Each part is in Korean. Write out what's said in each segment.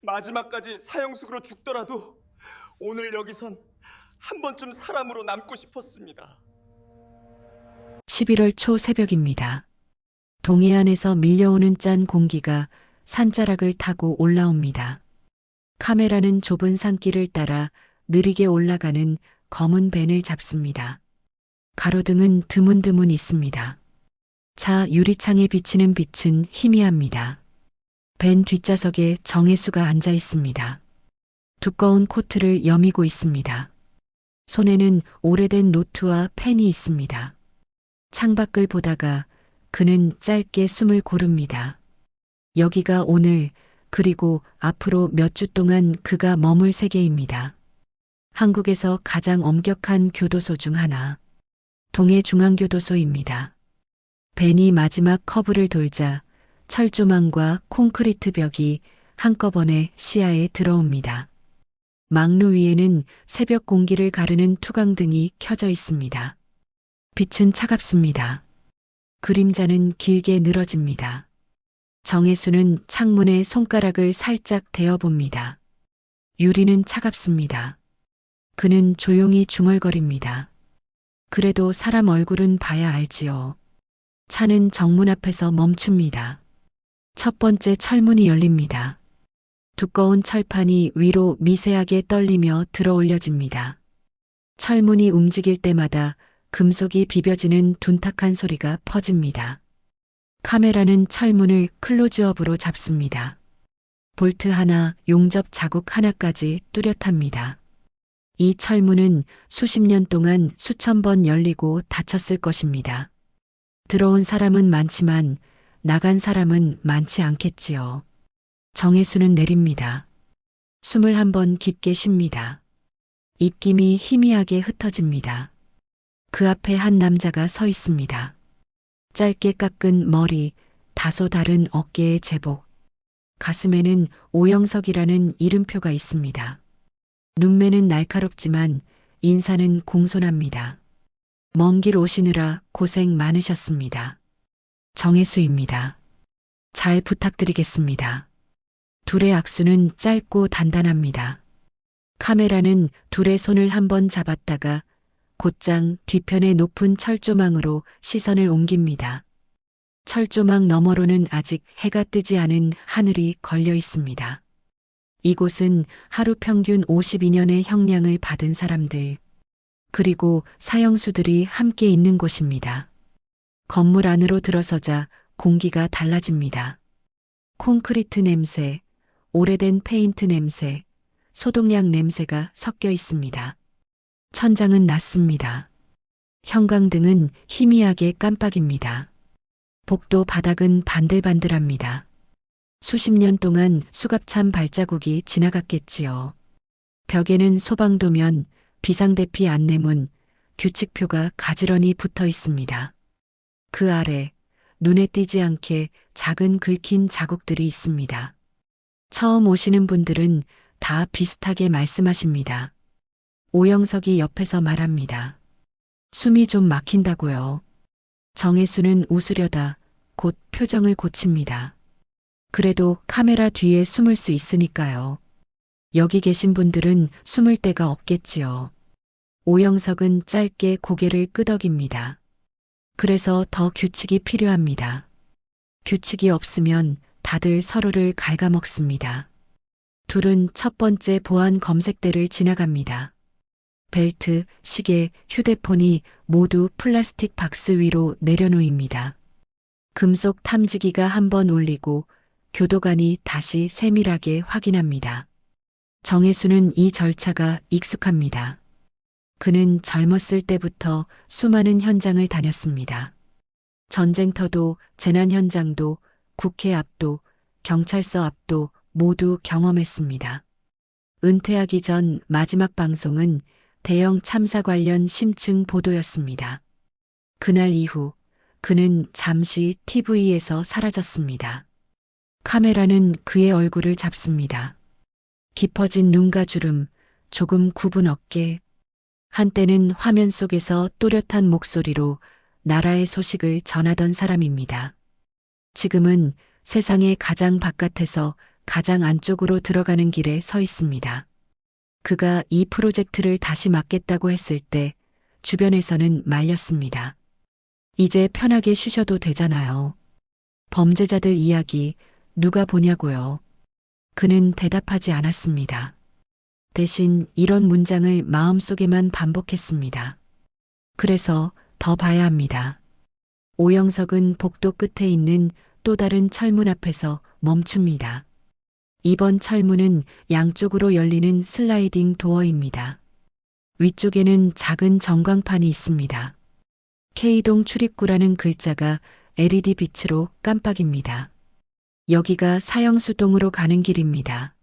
마지막까지 사형수로 죽더라도 오늘 여기선 한 번쯤 사람으로 남고 싶었습니다. 11월 초 새벽입니다. 동해안에서 밀려오는 짠 공기가 산자락을 타고 올라옵니다. 카메라는 좁은 산길을 따라 느리게 올라가는 검은 밴을 잡습니다. 가로등은 드문드문 있습니다. 차 유리창에 비치는 빛은 희미합니다. 밴 뒷좌석에 정혜수가 앉아 있습니다. 두꺼운 코트를 여미고 있습니다. 손에는 오래된 노트와 펜이 있습니다. 창밖을 보다가 그는 짧게 숨을 고릅니다. 여기가 오늘 그리고 앞으로 몇 주 동안 그가 머물 세계입니다. 한국에서 가장 엄격한 교도소 중 하나, 동해중앙교도소입니다. 밴이 마지막 커브를 돌자 철조망과 콘크리트 벽이 한꺼번에 시야에 들어옵니다. 망루 위에는 새벽 공기를 가르는 투광등이 켜져 있습니다. 빛은 차갑습니다. 그림자는 길게 늘어집니다. 정혜수는 창문에 손가락을 살짝 대어봅니다. 유리는 차갑습니다. 그는 조용히 중얼거립니다. 그래도 사람 얼굴은 봐야 알지요. 차는 정문 앞에서 멈춥니다. 첫 번째 철문이 열립니다. 두꺼운 철판이 위로 미세하게 떨리며 들어 올려집니다. 철문이 움직일 때마다 금속이 비벼지는 둔탁한 소리가 퍼집니다. 카메라는 철문을 클로즈업으로 잡습니다. 볼트 하나, 용접 자국 하나까지 뚜렷합니다. 이 철문은 수십 년 동안 수천 번 열리고 닫혔을 것입니다. 들어온 사람은 많지만 나간 사람은 많지 않겠지요. 정혜수는 내립니다. 숨을 한번 깊게 쉽니다. 입김이 희미하게 흩어집니다. 그 앞에 한 남자가 서 있습니다. 짧게 깎은 머리, 다소 다른 어깨의 제복. 가슴에는 오영석이라는 이름표가 있습니다. 눈매는 날카롭지만 인사는 공손합니다. 먼 길 오시느라 고생 많으셨습니다. 정혜수입니다. 잘 부탁드리겠습니다. 둘의 악수는 짧고 단단합니다. 카메라는 둘의 손을 한번 잡았다가 곧장 뒤편의 높은 철조망으로 시선을 옮깁니다. 철조망 너머로는 아직 해가 뜨지 않은 하늘이 걸려 있습니다. 이곳은 하루 평균 52년의 형량을 받은 사람들, 그리고 사형수들이 함께 있는 곳입니다. 건물 안으로 들어서자 공기가 달라집니다. 콘크리트 냄새, 오래된 페인트 냄새, 소독약 냄새가 섞여 있습니다. 천장은 낮습니다. 형광등은 희미하게 깜빡입니다. 복도 바닥은 반들반들합니다. 수십 년 동안 수갑찬 발자국이 지나갔겠지요. 벽에는 소방도면, 비상대피 안내문, 규칙표가 가지런히 붙어 있습니다. 그 아래 눈에 띄지 않게 작은 긁힌 자국들이 있습니다. 처음 오시는 분들은 다 비슷하게 말씀하십니다. 오영석이 옆에서 말합니다. 숨이 좀 막힌다고요. 정혜수는 웃으려다 곧 표정을 고칩니다. 그래도 카메라 뒤에 숨을 수 있으니까요. 여기 계신 분들은 숨을 데가 없겠지요. 오영석은 짧게 고개를 끄덕입니다. 그래서 더 규칙이 필요합니다. 규칙이 없으면 다들 서로를 갉아먹습니다. 둘은 첫 번째 보안 검색대를 지나갑니다. 벨트, 시계, 휴대폰이 모두 플라스틱 박스 위로 내려놓입니다. 금속 탐지기가 한번 울리고 교도관이 다시 세밀하게 확인합니다. 정혜수는 이 절차가 익숙합니다. 그는 젊었을 때부터 수많은 현장을 다녔습니다. 전쟁터도, 재난 현장도, 국회 앞도, 경찰서 앞도 모두 경험했습니다. 은퇴하기 전 마지막 방송은 대형 참사 관련 심층 보도였습니다. 그날 이후 그는 잠시 TV에서 사라졌습니다. 카메라는 그의 얼굴을 잡습니다. 깊어진 눈가 주름, 조금 굽은 어깨. 한때는 화면 속에서 또렷한 목소리로 나라의 소식을 전하던 사람입니다. 지금은 세상의 가장 바깥에서 가장 안쪽으로 들어가는 길에 서 있습니다. 그가 이 프로젝트를 다시 맡겠다고 했을 때 주변에서는 말렸습니다. 이제 편하게 쉬셔도 되잖아요. 범죄자들 이야기 누가 보냐고요. 그는 대답하지 않았습니다. 대신 이런 문장을 마음속에만 반복했습니다. 그래서 더 봐야 합니다. 오영석은 복도 끝에 있는 또 다른 철문 앞에서 멈춥니다. 이번 철문은 양쪽으로 열리는 슬라이딩 도어입니다. 위쪽에는 작은 전광판이 있습니다. K동 출입구라는 글자가 LED 빛으로 깜빡입니다. 여기가 사형수동으로 가는 길입니다.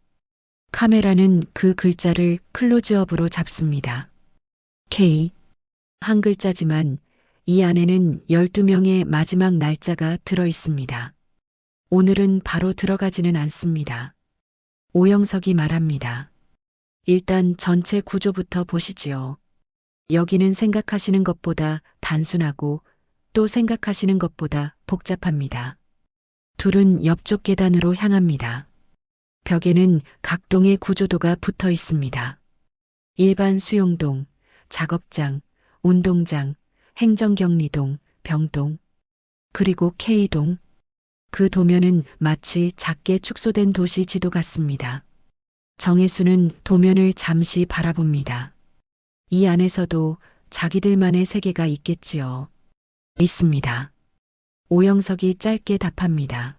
카메라는 그 글자를 클로즈업으로 잡습니다. K. 한 글자지만 이 안에는 12명의 마지막 날짜가 들어 있습니다. 오늘은 바로 들어가지는 않습니다. 오영석이 말합니다. 일단 전체 구조부터 보시지요. 여기는 생각하시는 것보다 단순하고 또 생각하시는 것보다 복잡합니다. 둘은 옆쪽 계단으로 향합니다. 벽에는 각동의 구조도가 붙어 있습니다. 일반 수용동, 작업장, 운동장, 행정격리동, 병동, 그리고 K동. 그 도면은 마치 작게 축소된 도시 지도 같습니다. 정혜수는 도면을 잠시 바라봅니다. 이 안에서도 자기들만의 세계가 있겠지요. 있습니다. 오영석이 짧게 답합니다.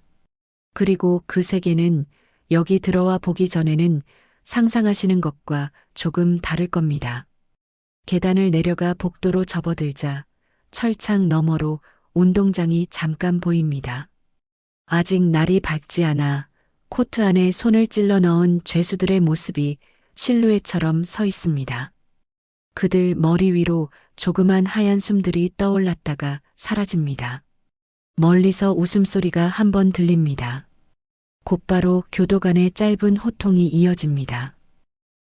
그리고 그 세계는 여기 들어와 보기 전에는 상상하시는 것과 조금 다를 겁니다. 계단을 내려가 복도로 접어들자 철창 너머로 운동장이 잠깐 보입니다. 아직 날이 밝지 않아 코트 안에 손을 찔러 넣은 죄수들의 모습이 실루엣처럼 서 있습니다. 그들 머리 위로 조그만 하얀 숨들이 떠올랐다가 사라집니다. 멀리서 웃음소리가 한 번 들립니다. 곧바로 교도관의 짧은 호통이 이어집니다.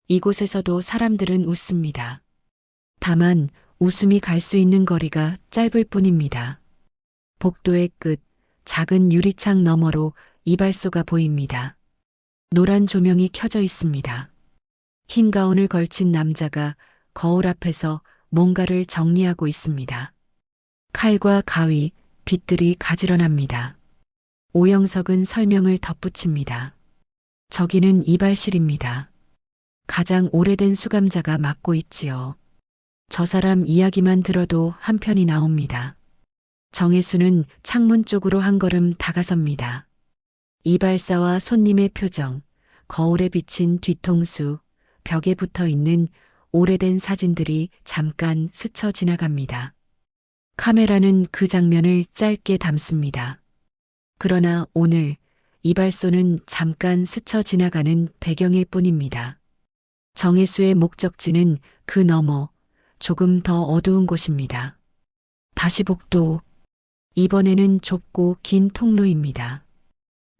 이곳에서도 사람들은 웃습니다. 다만 웃음이 갈 수 있는 거리가 짧을 뿐입니다. 복도의 끝, 작은 유리창 너머로 이발소가 보입니다. 노란 조명이 켜져 있습니다. 흰 가운을 걸친 남자가 거울 앞에서 뭔가를 정리하고 있습니다. 칼과 가위, 빗들이 가지런합니다. 오영석은 설명을 덧붙입니다. 저기는 이발실입니다. 가장 오래된 수감자가 맡고 있지요. 저 사람 이야기만 들어도 한편이 나옵니다. 정혜수는 창문 쪽으로 한 걸음 다가섭니다. 이발사와 손님의 표정, 거울에 비친 뒤통수, 벽에 붙어 있는 오래된 사진들이 잠깐 스쳐 지나갑니다. 카메라는 그 장면을 짧게 담습니다. 그러나 오늘 이발소는 잠깐 스쳐 지나가는 배경일 뿐입니다. 정혜수의 목적지는 그 너머 조금 더 어두운 곳입니다. 다시 복도. 이번에는 좁고 긴 통로입니다.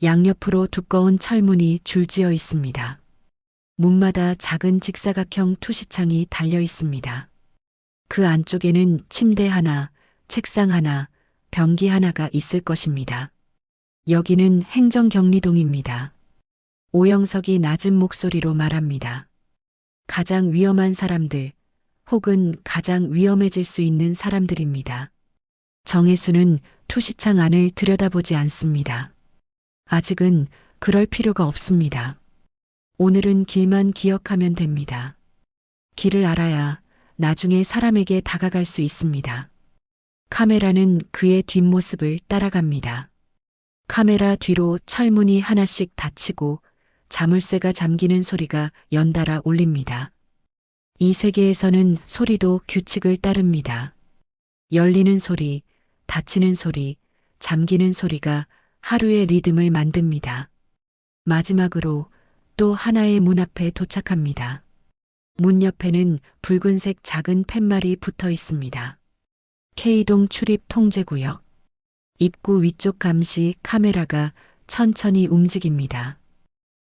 양옆으로 두꺼운 철문이 줄지어 있습니다. 문마다 작은 직사각형 투시창이 달려 있습니다. 그 안쪽에는 침대 하나, 책상 하나, 변기 하나가 있을 것입니다. 여기는 행정격리동입니다. 오영석이 낮은 목소리로 말합니다. 가장 위험한 사람들, 혹은 가장 위험해질 수 있는 사람들입니다. 정혜수는 투시창 안을 들여다보지 않습니다. 아직은 그럴 필요가 없습니다. 오늘은 길만 기억하면 됩니다. 길을 알아야 나중에 사람에게 다가갈 수 있습니다. 카메라는 그의 뒷모습을 따라갑니다. 카메라 뒤로 철문이 하나씩 닫히고 자물쇠가 잠기는 소리가 연달아 울립니다. 이 세계에서는 소리도 규칙을 따릅니다. 열리는 소리, 닫히는 소리, 잠기는 소리가 하루의 리듬을 만듭니다. 마지막으로 또 하나의 문 앞에 도착합니다. 문 옆에는 붉은색 작은 팻말이 붙어 있습니다. K동 출입 통제구역. 입구 위쪽 감시 카메라가 천천히 움직입니다.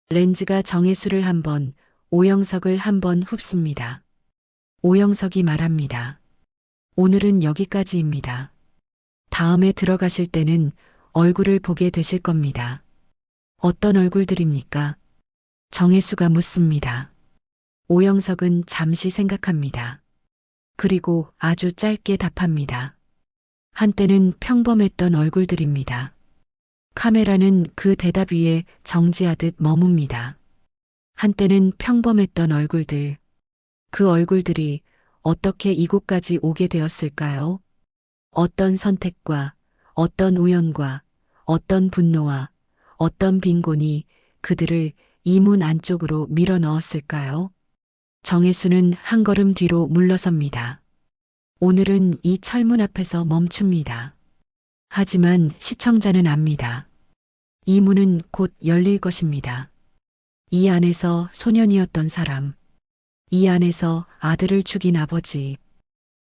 렌즈가 정혜수를 한 번, 오영석을 한 번 흡습니다. 오영석이 말합니다. 오늘은 여기까지입니다. 다음에 들어가실 때는 얼굴을 보게 되실 겁니다. 어떤 얼굴들입니까? 정혜수가 묻습니다. 오영석은 잠시 생각합니다. 그리고 아주 짧게 답합니다. 한때는 평범했던 얼굴들입니다. 카메라는 그 대답 위에 정지하듯 머뭅니다. 한때는 평범했던 얼굴들. 그 얼굴들이 어떻게 이곳까지 오게 되었을까요? 어떤 선택과, 어떤 우연과, 어떤 분노와, 어떤 빈곤이 그들을 이 문 안쪽으로 밀어 넣었을까요? 정혜수는 한 걸음 뒤로 물러섭니다. 오늘은 이 철문 앞에서 멈춥니다. 하지만 시청자는 압니다. 이 문은 곧 열릴 것입니다. 이 안에서 소년이었던 사람, 이 안에서 아들을 죽인 아버지,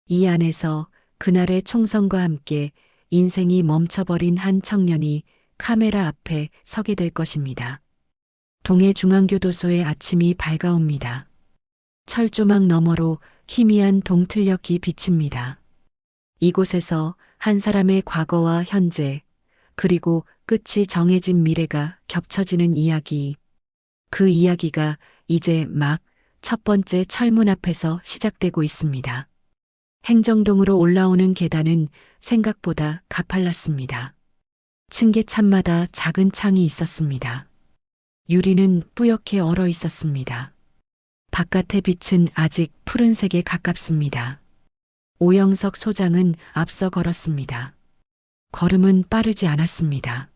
이 안에서 그날의 총성과 함께 인생이 멈춰버린 한 청년이 카메라 앞에 서게 될 것입니다. 동해중앙교도소의 아침이 밝아옵니다. 철조망 너머로 희미한 동틀녘이 비칩니다. 이곳에서 한 사람의 과거와 현재, 그리고 끝이 정해진 미래가 겹쳐지는 이야기. 그 이야기가 이제 막 첫 번째 철문 앞에서 시작되고 있습니다. 행정동으로 올라오는 계단은 생각보다 가팔랐습니다. 층계참마다 작은 창이 있었습니다. 유리는 뿌옇게 얼어 있었습니다. 바깥의 빛은 아직 푸른색에 가깝습니다. 오영석 소장은 앞서 걸었습니다. 걸음은 빠르지 않았습니다.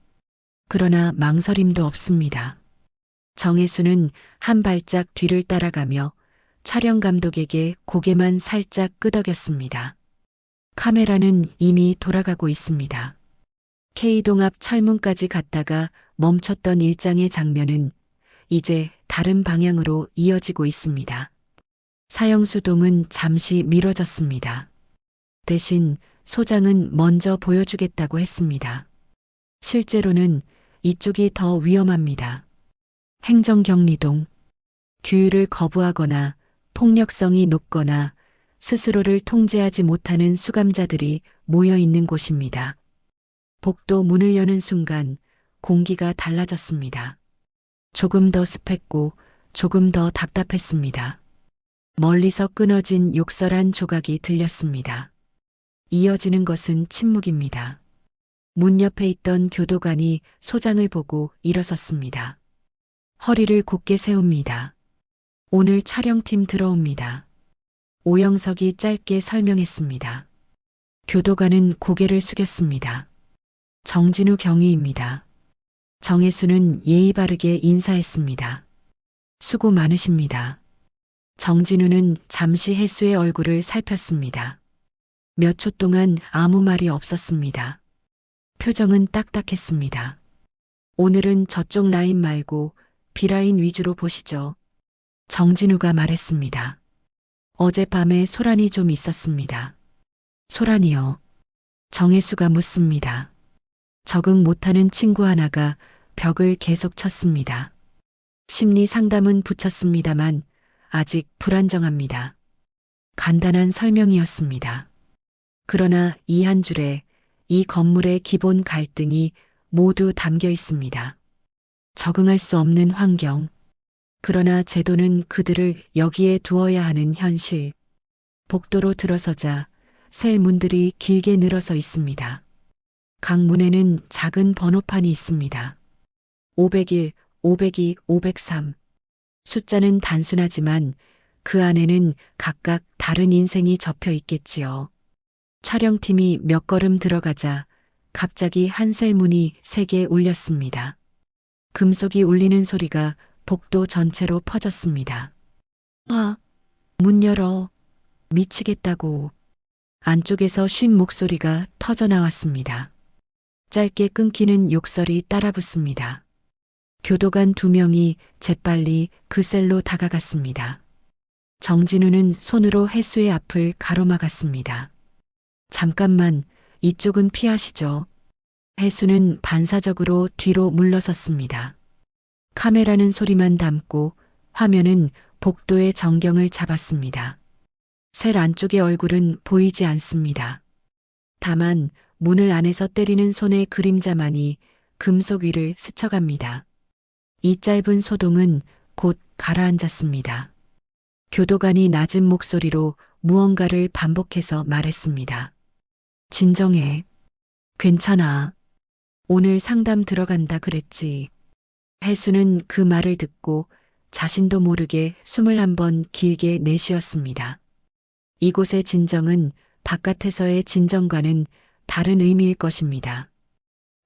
그러나 망설임도 없습니다. 정혜수는 한 발짝 뒤를 따라가며 촬영 감독에게 고개만 살짝 끄덕였습니다. 카메라는 이미 돌아가고 있습니다. K동 앞 철문까지 갔다가 멈췄던 일장의 장면은 이제 다른 방향으로 이어지고 있습니다. 사형수동은 잠시 미뤄졌습니다. 대신 소장은 먼저 보여주겠다고 했습니다. 실제로는 이쪽이 더 위험합니다. 행정격리동, 규율을 거부하거나 폭력성이 높거나 스스로를 통제하지 못하는 수감자들이 모여 있는 곳입니다. 복도 문을 여는 순간 공기가 달라졌습니다. 조금 더 습했고 조금 더 답답했습니다. 멀리서 끊어진 욕설한 조각이 들렸습니다. 이어지는 것은 침묵입니다. 문 옆에 있던 교도관이 소장을 보고 일어섰습니다. 허리를 곧게 세웁니다. 오늘 촬영팀 들어옵니다. 오영석이 짧게 설명했습니다. 교도관은 고개를 숙였습니다. 정진우 경위입니다. 정혜수는 예의 바르게 인사했습니다. 수고 많으십니다. 정진우는 잠시 혜수의 얼굴을 살폈습니다. 몇 초 동안 아무 말이 없었습니다. 표정은 딱딱했습니다. 오늘은 저쪽 라인 말고 B라인 위주로 보시죠. 정진우가 말했습니다. 어젯밤에 소란이 좀 있었습니다. 소란이요? 정혜수가 묻습니다. 적응 못하는 친구 하나가 벽을 계속 쳤습니다. 심리 상담은 붙였습니다만 아직 불안정합니다. 간단한 설명이었습니다. 그러나 이 한 줄에 이 건물의 기본 갈등이 모두 담겨 있습니다. 적응할 수 없는 환경. 그러나 제도는 그들을 여기에 두어야 하는 현실. 복도로 들어서자 셀 문들이 길게 늘어서 있습니다. 각 문에는 작은 번호판이 있습니다. 501, 502, 503. 숫자는 단순하지만 그 안에는 각각 다른 인생이 접혀 있겠지요. 촬영팀이 몇 걸음 들어가자 갑자기 한 셀 문이 세게 울렸습니다. 금속이 울리는 소리가 복도 전체로 퍼졌습니다. 문 열어. 미치겠다고. 안쪽에서 쉰 목소리가 터져 나왔습니다. 짧게 끊기는 욕설이 따라붙습니다. 교도관 2명이 재빨리 그 셀로 다가갔습니다. 정진우는 손으로 혜수의 앞을 가로막았습니다. 잠깐만, 이쪽은 피하시죠. 혜수는 반사적으로 뒤로 물러섰습니다. 카메라는 소리만 담고 화면은 복도의 전경을 잡았습니다. 셀 안쪽의 얼굴은 보이지 않습니다. 다만 문을 안에서 때리는 손의 그림자만이 금속 위를 스쳐갑니다. 이 짧은 소동은 곧 가라앉았습니다. 교도관이 낮은 목소리로 무언가를 반복해서 말했습니다. 진정해. 괜찮아. 오늘 상담 들어간다 그랬지. 혜수는 그 말을 듣고 자신도 모르게 숨을 한번 길게 내쉬었습니다. 이곳의 진정은 바깥에서의 진정과는 다른 의미일 것입니다.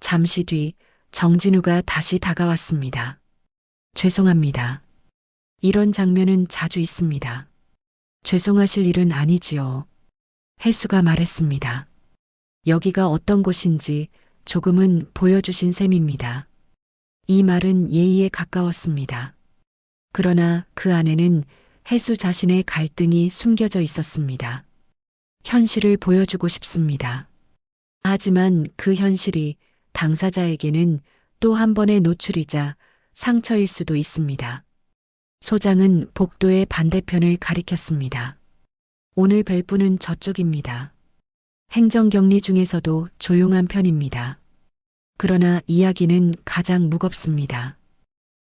잠시 뒤 정진우가 다시 다가왔습니다. 죄송합니다. 이런 장면은 자주 있습니다. 죄송하실 일은 아니지요. 혜수가 말했습니다. 여기가 어떤 곳인지 조금은 보여주신 셈입니다. 이 말은 예의에 가까웠습니다. 그러나 그 안에는 혜수 자신의 갈등이 숨겨져 있었습니다. 현실을 보여주고 싶습니다. 하지만 그 현실이 당사자에게는 또 한 번의 노출이자 상처일 수도 있습니다. 소장은 복도의 반대편을 가리켰습니다. 오늘 뵐 분은 저쪽입니다. 행정격리 중에서도 조용한 편입니다. 그러나 이야기는 가장 무겁습니다.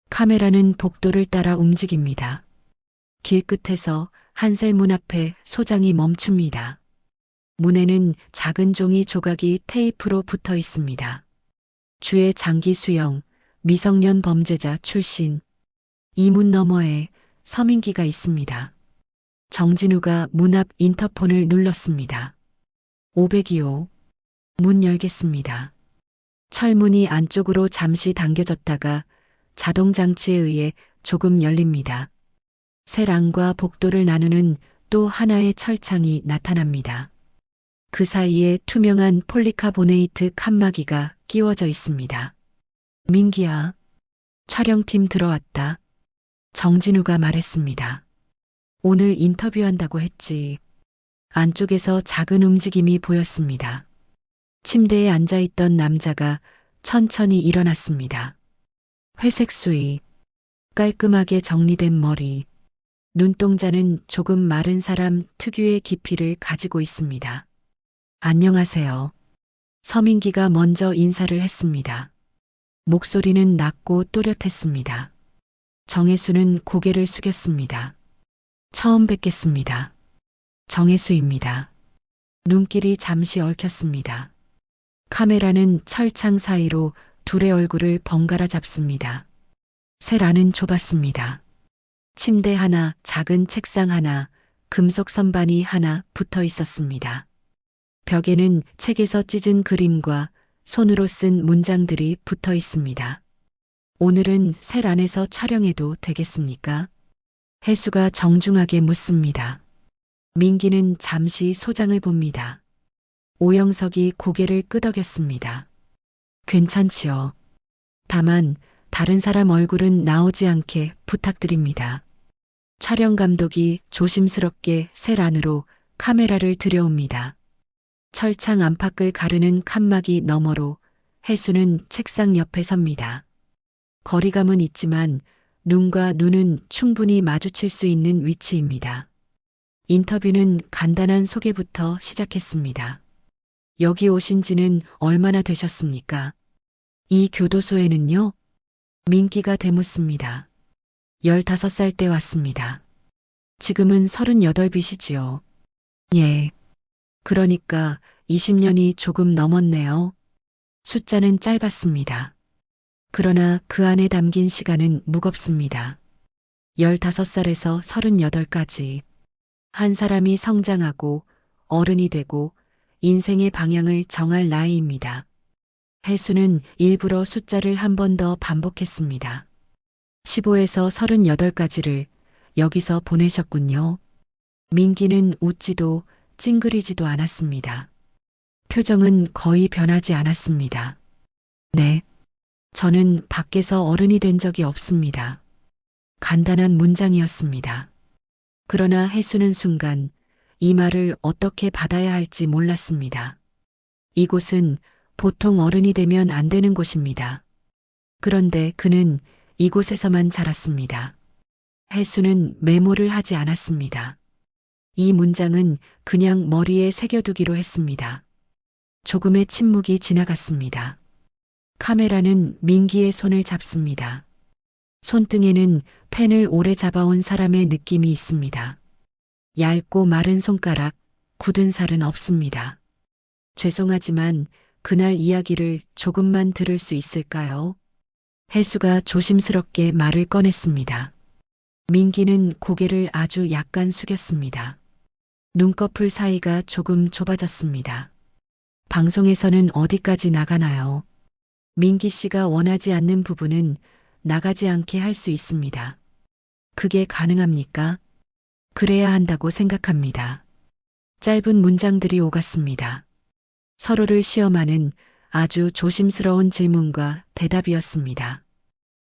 카메라는 복도를 따라 움직입니다. 길 끝에서 한셀문 앞에 소장이 멈춥니다. 문에는 작은 종이 조각이 테이프로 붙어 있습니다. 주의 장기수영, 미성년 범죄자 출신. 이 문 너머에 서민기가 있습니다. 정진우가 문 앞 인터폰을 눌렀습니다. 502호. 문 열겠습니다. 철문이 안쪽으로 잠시 당겨졌다가 자동장치에 의해 조금 열립니다. 세랑과 복도를 나누는 또 하나의 철창이 나타납니다. 그 사이에 투명한 폴리카보네이트 칸막이가 끼워져 있습니다. 민기야, 촬영팀 들어왔다. 정진우가 말했습니다. 오늘 인터뷰한다고 했지. 안쪽에서 작은 움직임이 보였습니다. 침대에 앉아있던 남자가 천천히 일어났습니다. 회색 수의, 깔끔하게 정리된 머리, 눈동자는 조금 마른 사람 특유의 깊이를 가지고 있습니다. 안녕하세요. 서민기가 먼저 인사를 했습니다. 목소리는 낮고 또렷했습니다. 정혜수는 고개를 숙였습니다. 처음 뵙겠습니다. 정혜수입니다. 눈길이 잠시 얽혔습니다. 카메라는 철창 사이로 둘의 얼굴을 번갈아 잡습니다. 셀안은 좁았습니다. 침대 하나, 작은 책상 하나, 금속 선반이 하나 붙어 있었습니다. 벽에는 책에서 찢은 그림과 손으로 쓴 문장들이 붙어 있습니다. 오늘은 셀 안에서 촬영해도 되겠습니까? 혜수가 정중하게 묻습니다. 민기는 잠시 소장을 봅니다. 오영석이 고개를 끄덕였습니다. 괜찮지요. 다만 다른 사람 얼굴은 나오지 않게 부탁드립니다. 촬영 감독이 조심스럽게 셀 안으로 카메라를 들여옵니다. 철창 안팎을 가르는 칸막이 너머로 혜수는 책상 옆에 섭니다. 거리감은 있지만 눈과 눈은 충분히 마주칠 수 있는 위치입니다. 인터뷰는 간단한 소개부터 시작했습니다. 여기 오신 지는 얼마나 되셨습니까? 이 교도소에는요? 민기가 되묻습니다. 15살 때 왔습니다. 지금은 38이시지요. 예. 그러니까 20년이 조금 넘었네요. 숫자는 짧았습니다. 그러나 그 안에 담긴 시간은 무겁습니다. 15살에서 38까지 한 사람이 성장하고 어른이 되고 인생의 방향을 정할 나이입니다. 혜수는 일부러 숫자를 한 번 더 반복했습니다. 15에서 38까지를 여기서 보내셨군요. 민기는 웃지도 찡그리지도 않았습니다. 표정은 거의 변하지 않았습니다. 네. 저는 밖에서 어른이 된 적이 없습니다. 간단한 문장이었습니다. 그러나 혜수는 순간 이 말을 어떻게 받아야 할지 몰랐습니다. 이곳은 보통 어른이 되면 안 되는 곳입니다. 그런데 그는 이곳에서만 자랐습니다. 혜수는 메모를 하지 않았습니다. 이 문장은 그냥 머리에 새겨두기로 했습니다. 조금의 침묵이 지나갔습니다. 카메라는 민기의 손을 잡습니다. 손등에는 펜을 오래 잡아온 사람의 느낌이 있습니다. 얇고 마른 손가락, 굳은 살은 없습니다. 죄송하지만 그날 이야기를 조금만 들을 수 있을까요? 혜수가 조심스럽게 말을 꺼냈습니다. 민기는 고개를 아주 약간 숙였습니다. 눈꺼풀 사이가 조금 좁아졌습니다. 방송에서는 어디까지 나가나요? 민기 씨가 원하지 않는 부분은 나가지 않게 할 수 있습니다. 그게 가능합니까? 그래야 한다고 생각합니다. 짧은 문장들이 오갔습니다. 서로를 시험하는 아주 조심스러운 질문과 대답이었습니다.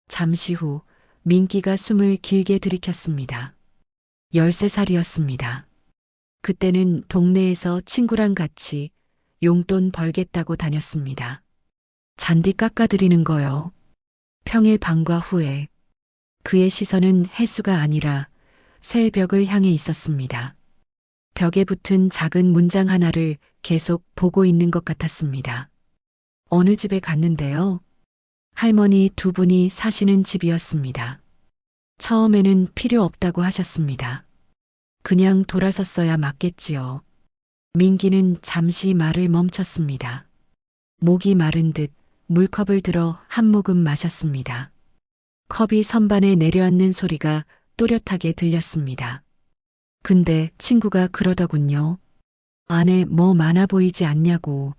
잠시 후 민기가 숨을 길게 들이켰습니다. 13살이었습니다. 그때는 동네에서 친구랑 같이 용돈 벌겠다고 다녔습니다. 잔디 깎아드리는 거요. 평일 방과 후에 그의 시선은 혜수가 아니라 셀 벽을 향해 있었습니다. 벽에 붙은 작은 문장 하나를 계속 보고 있는 것 같았습니다. 어느 집에 갔는데요. 할머니 두 분이 사시는 집이었습니다. 처음에는 필요 없다고 하셨습니다. 그냥 돌아섰어야 맞겠지요. 민기는 잠시 말을 멈췄습니다. 목이 마른 듯 물컵을 들어 한 모금 마셨습니다. 컵이 선반에 내려앉는 소리가 또렷하게 들렸습니다. 근데 친구가 그러더군요. 안에 뭐 많아 보이지 않냐고.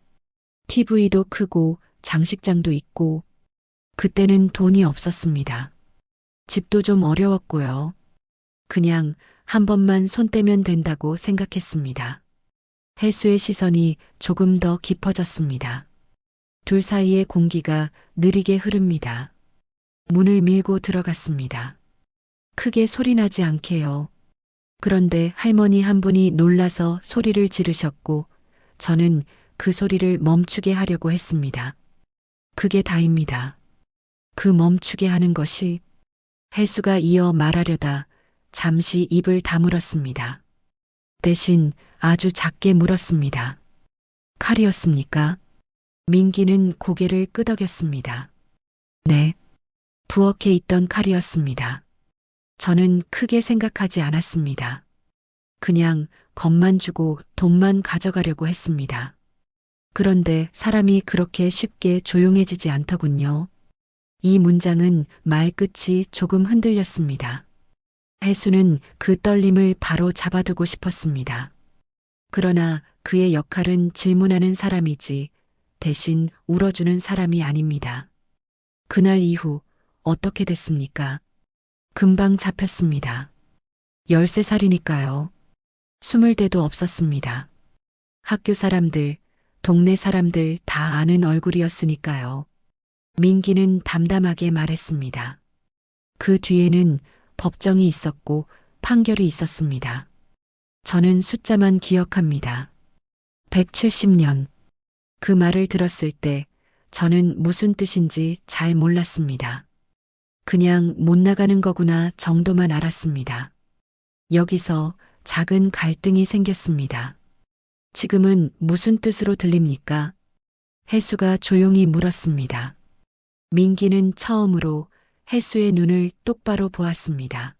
TV도 크고 장식장도 있고. 그때는 돈이 없었습니다. 집도 좀 어려웠고요. 그냥 한 번만 손 떼면 된다고 생각했습니다. 혜수의 시선이 조금 더 깊어졌습니다. 둘 사이의 공기가 느리게 흐릅니다. 문을 밀고 들어갔습니다. 크게 소리나지 않게요. 그런데 할머니 한 분이 놀라서 소리를 지르셨고 저는 그 소리를 멈추게 하려고 했습니다. 그게 다입니다. 그 멈추게 하는 것이 혜수가 이어 말하려다 잠시 입을 다물었습니다. 대신 아주 작게 물었습니다. 칼이었습니까? 민기는 고개를 끄덕였습니다. 네. 부엌에 있던 칼이었습니다. 저는 크게 생각하지 않았습니다. 그냥 겁만 주고 돈만 가져가려고 했습니다. 그런데 사람이 그렇게 쉽게 조용해지지 않더군요. 이 문장은 말끝이 조금 흔들렸습니다. 혜수는 그 떨림을 바로 잡아두고 싶었습니다. 그러나 그의 역할은 질문하는 사람이지 대신 울어주는 사람이 아닙니다. 그날 이후 어떻게 됐습니까? 금방 잡혔습니다. 13살이니까요. 20대도 없었습니다. 학교 사람들, 동네 사람들 다 아는 얼굴이었으니까요. 민기는 담담하게 말했습니다. 그 뒤에는 법정이 있었고 판결이 있었습니다. 저는 숫자만 기억합니다. 170년. 그 말을 들었을 때 저는 무슨 뜻인지 잘 몰랐습니다. 그냥 못 나가는 거구나 정도만 알았습니다. 여기서 작은 갈등이 생겼습니다. 지금은 무슨 뜻으로 들립니까? 혜수가 조용히 물었습니다. 민기는 처음으로 혜수의 눈을 똑바로 보았습니다.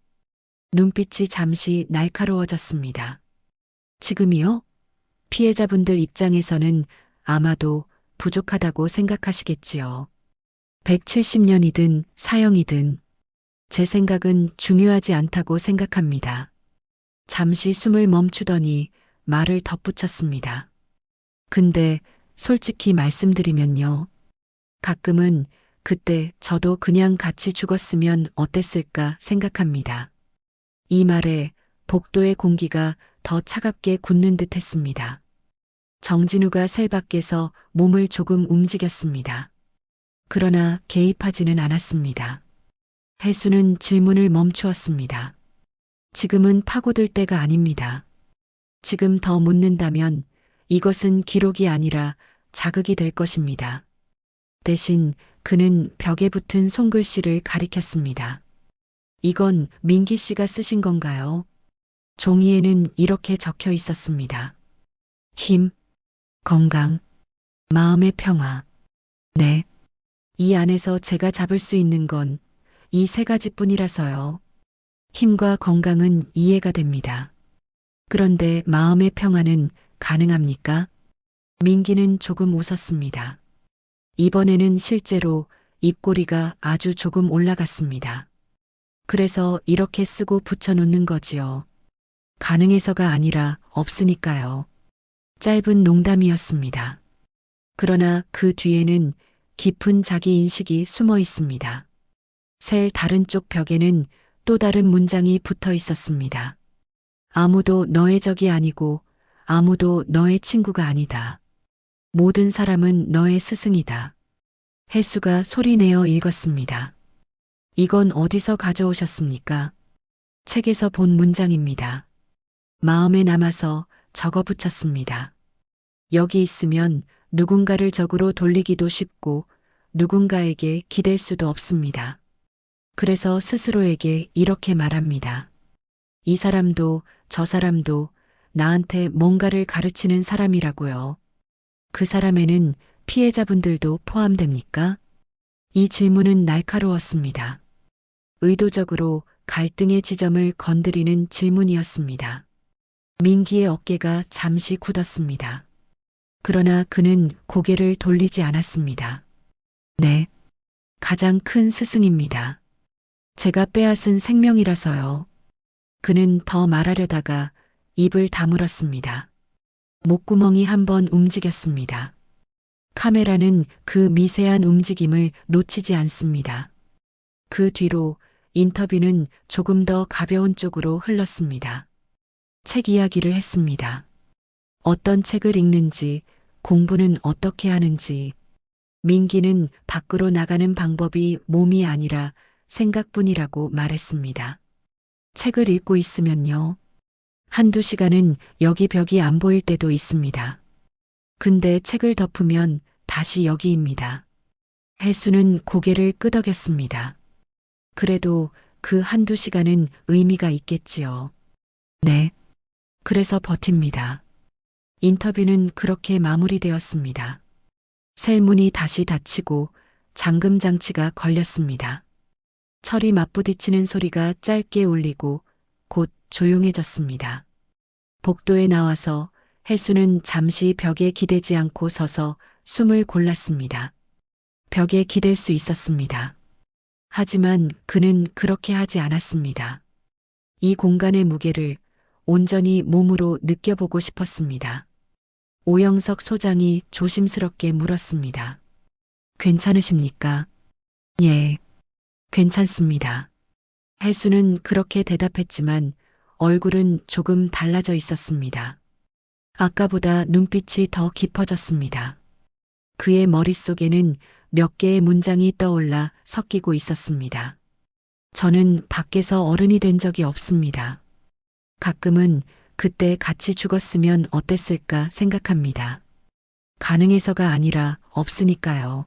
눈빛이 잠시 날카로워졌습니다. 지금이요? 피해자분들 입장에서는 아마도 부족하다고 생각하시겠지요. 170년이든 사형이든 제 생각은 중요하지 않다고 생각합니다. 잠시 숨을 멈추더니 말을 덧붙였습니다. 근데 솔직히 말씀드리면요. 가끔은 그때 저도 그냥 같이 죽었으면 어땠을까 생각합니다. 이 말에 복도의 공기가 더 차갑게 굳는 듯 했습니다. 정진우가 셀 밖에서 몸을 조금 움직였습니다. 그러나 개입하지는 않았습니다. 혜수는 질문을 멈추었습니다. 지금은 파고들 때가 아닙니다. 지금 더 묻는다면 이것은 기록이 아니라 자극이 될 것입니다. 대신 그는 벽에 붙은 손글씨를 가리켰습니다. 이건 민기 씨가 쓰신 건가요? 종이에는 이렇게 적혀 있었습니다. 힘, 건강, 마음의 평화. 네. 이 안에서 제가 잡을 수 있는 건 이 세 가지뿐이라서요. 힘과 건강은 이해가 됩니다. 그런데 마음의 평안은 가능합니까? 민기는 조금 웃었습니다. 이번에는 실제로 입꼬리가 아주 조금 올라갔습니다. 그래서 이렇게 쓰고 붙여놓는 거지요. 가능해서가 아니라 없으니까요. 짧은 농담이었습니다. 그러나 그 뒤에는 깊은 자기인식이 숨어 있습니다. 셀 다른 쪽 벽에는 또 다른 문장이 붙어 있었습니다. 아무도 너의 적이 아니고 아무도 너의 친구가 아니다. 모든 사람은 너의 스승이다. 혜수가 소리내어 읽었습니다. 이건 어디서 가져오셨습니까? 책에서 본 문장입니다. 마음에 남아서 적어 붙였습니다. 여기 있으면 누군가를 적으로 돌리기도 쉽고 누군가에게 기댈 수도 없습니다. 그래서 스스로에게 이렇게 말합니다. 이 사람도 저 사람도 나한테 뭔가를 가르치는 사람이라고요. 그 사람에는 피해자분들도 포함됩니까? 이 질문은 날카로웠습니다. 의도적으로 갈등의 지점을 건드리는 질문이었습니다. 민기의 어깨가 잠시 굳었습니다. 그러나 그는 고개를 돌리지 않았습니다. 네, 가장 큰 스승입니다. 제가 빼앗은 생명이라서요. 그는 더 말하려다가 입을 다물었습니다. 목구멍이 한번 움직였습니다. 카메라는 그 미세한 움직임을 놓치지 않습니다. 그 뒤로 인터뷰는 조금 더 가벼운 쪽으로 흘렀습니다. 책 이야기를 했습니다. 어떤 책을 읽는지, 공부는 어떻게 하는지. 민기는 밖으로 나가는 방법이 몸이 아니라 생각뿐이라고 말했습니다. 책을 읽고 있으면요. 한두 시간은 여기 벽이 안 보일 때도 있습니다. 근데 책을 덮으면 다시 여기입니다. 혜수는 고개를 끄덕였습니다. 그래도 그 한두 시간은 의미가 있겠지요. 네. 그래서 버팁니다. 인터뷰는 그렇게 마무리되었습니다. 셀문이 다시 닫히고 잠금 장치가 걸렸습니다. 철이 맞부딪히는 소리가 짧게 울리고 곧 조용해졌습니다. 복도에 나와서 혜수는 잠시 벽에 기대지 않고 서서 숨을 골랐습니다. 벽에 기댈 수 있었습니다. 하지만 그는 그렇게 하지 않았습니다. 이 공간의 무게를 온전히 몸으로 느껴보고 싶었습니다. 오영석 소장이 조심스럽게 물었습니다. 괜찮으십니까? 예, 괜찮습니다. 혜수는 그렇게 대답했지만 얼굴은 조금 달라져 있었습니다. 아까보다 눈빛이 더 깊어졌습니다. 그의 머릿속에는 몇 개의 문장이 떠올라 섞이고 있었습니다. 저는 밖에서 어른이 된 적이 없습니다. 가끔은 그때 같이 죽었으면 어땠을까 생각합니다. 가능해서가 아니라 없으니까요.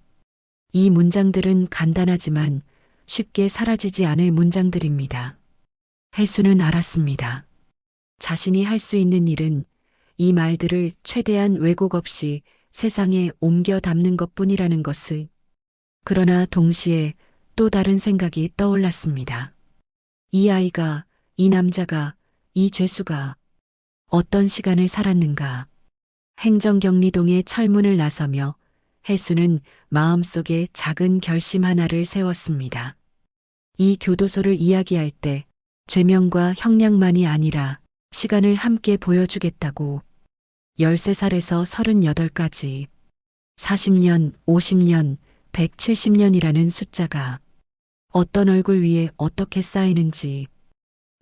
이 문장들은 간단하지만 쉽게 사라지지 않을 문장들입니다. 혜수는 알았습니다. 자신이 할 수 있는 일은 이 말들을 최대한 왜곡 없이 세상에 옮겨 담는 것뿐이라는 것을. 그러나 동시에 또 다른 생각이 떠올랐습니다. 이 아이가, 이 남자가, 이 죄수가 어떤 시간을 살았는가. 행정경리동의 철문을 나서며 혜수는 마음속에 작은 결심 하나를 세웠습니다. 이 교도소를 이야기할 때 죄명과 형량만이 아니라 시간을 함께 보여주겠다고. 13살에서 38까지 40년, 50년, 170년이라는 숫자가 어떤 얼굴 위에 어떻게 쌓이는지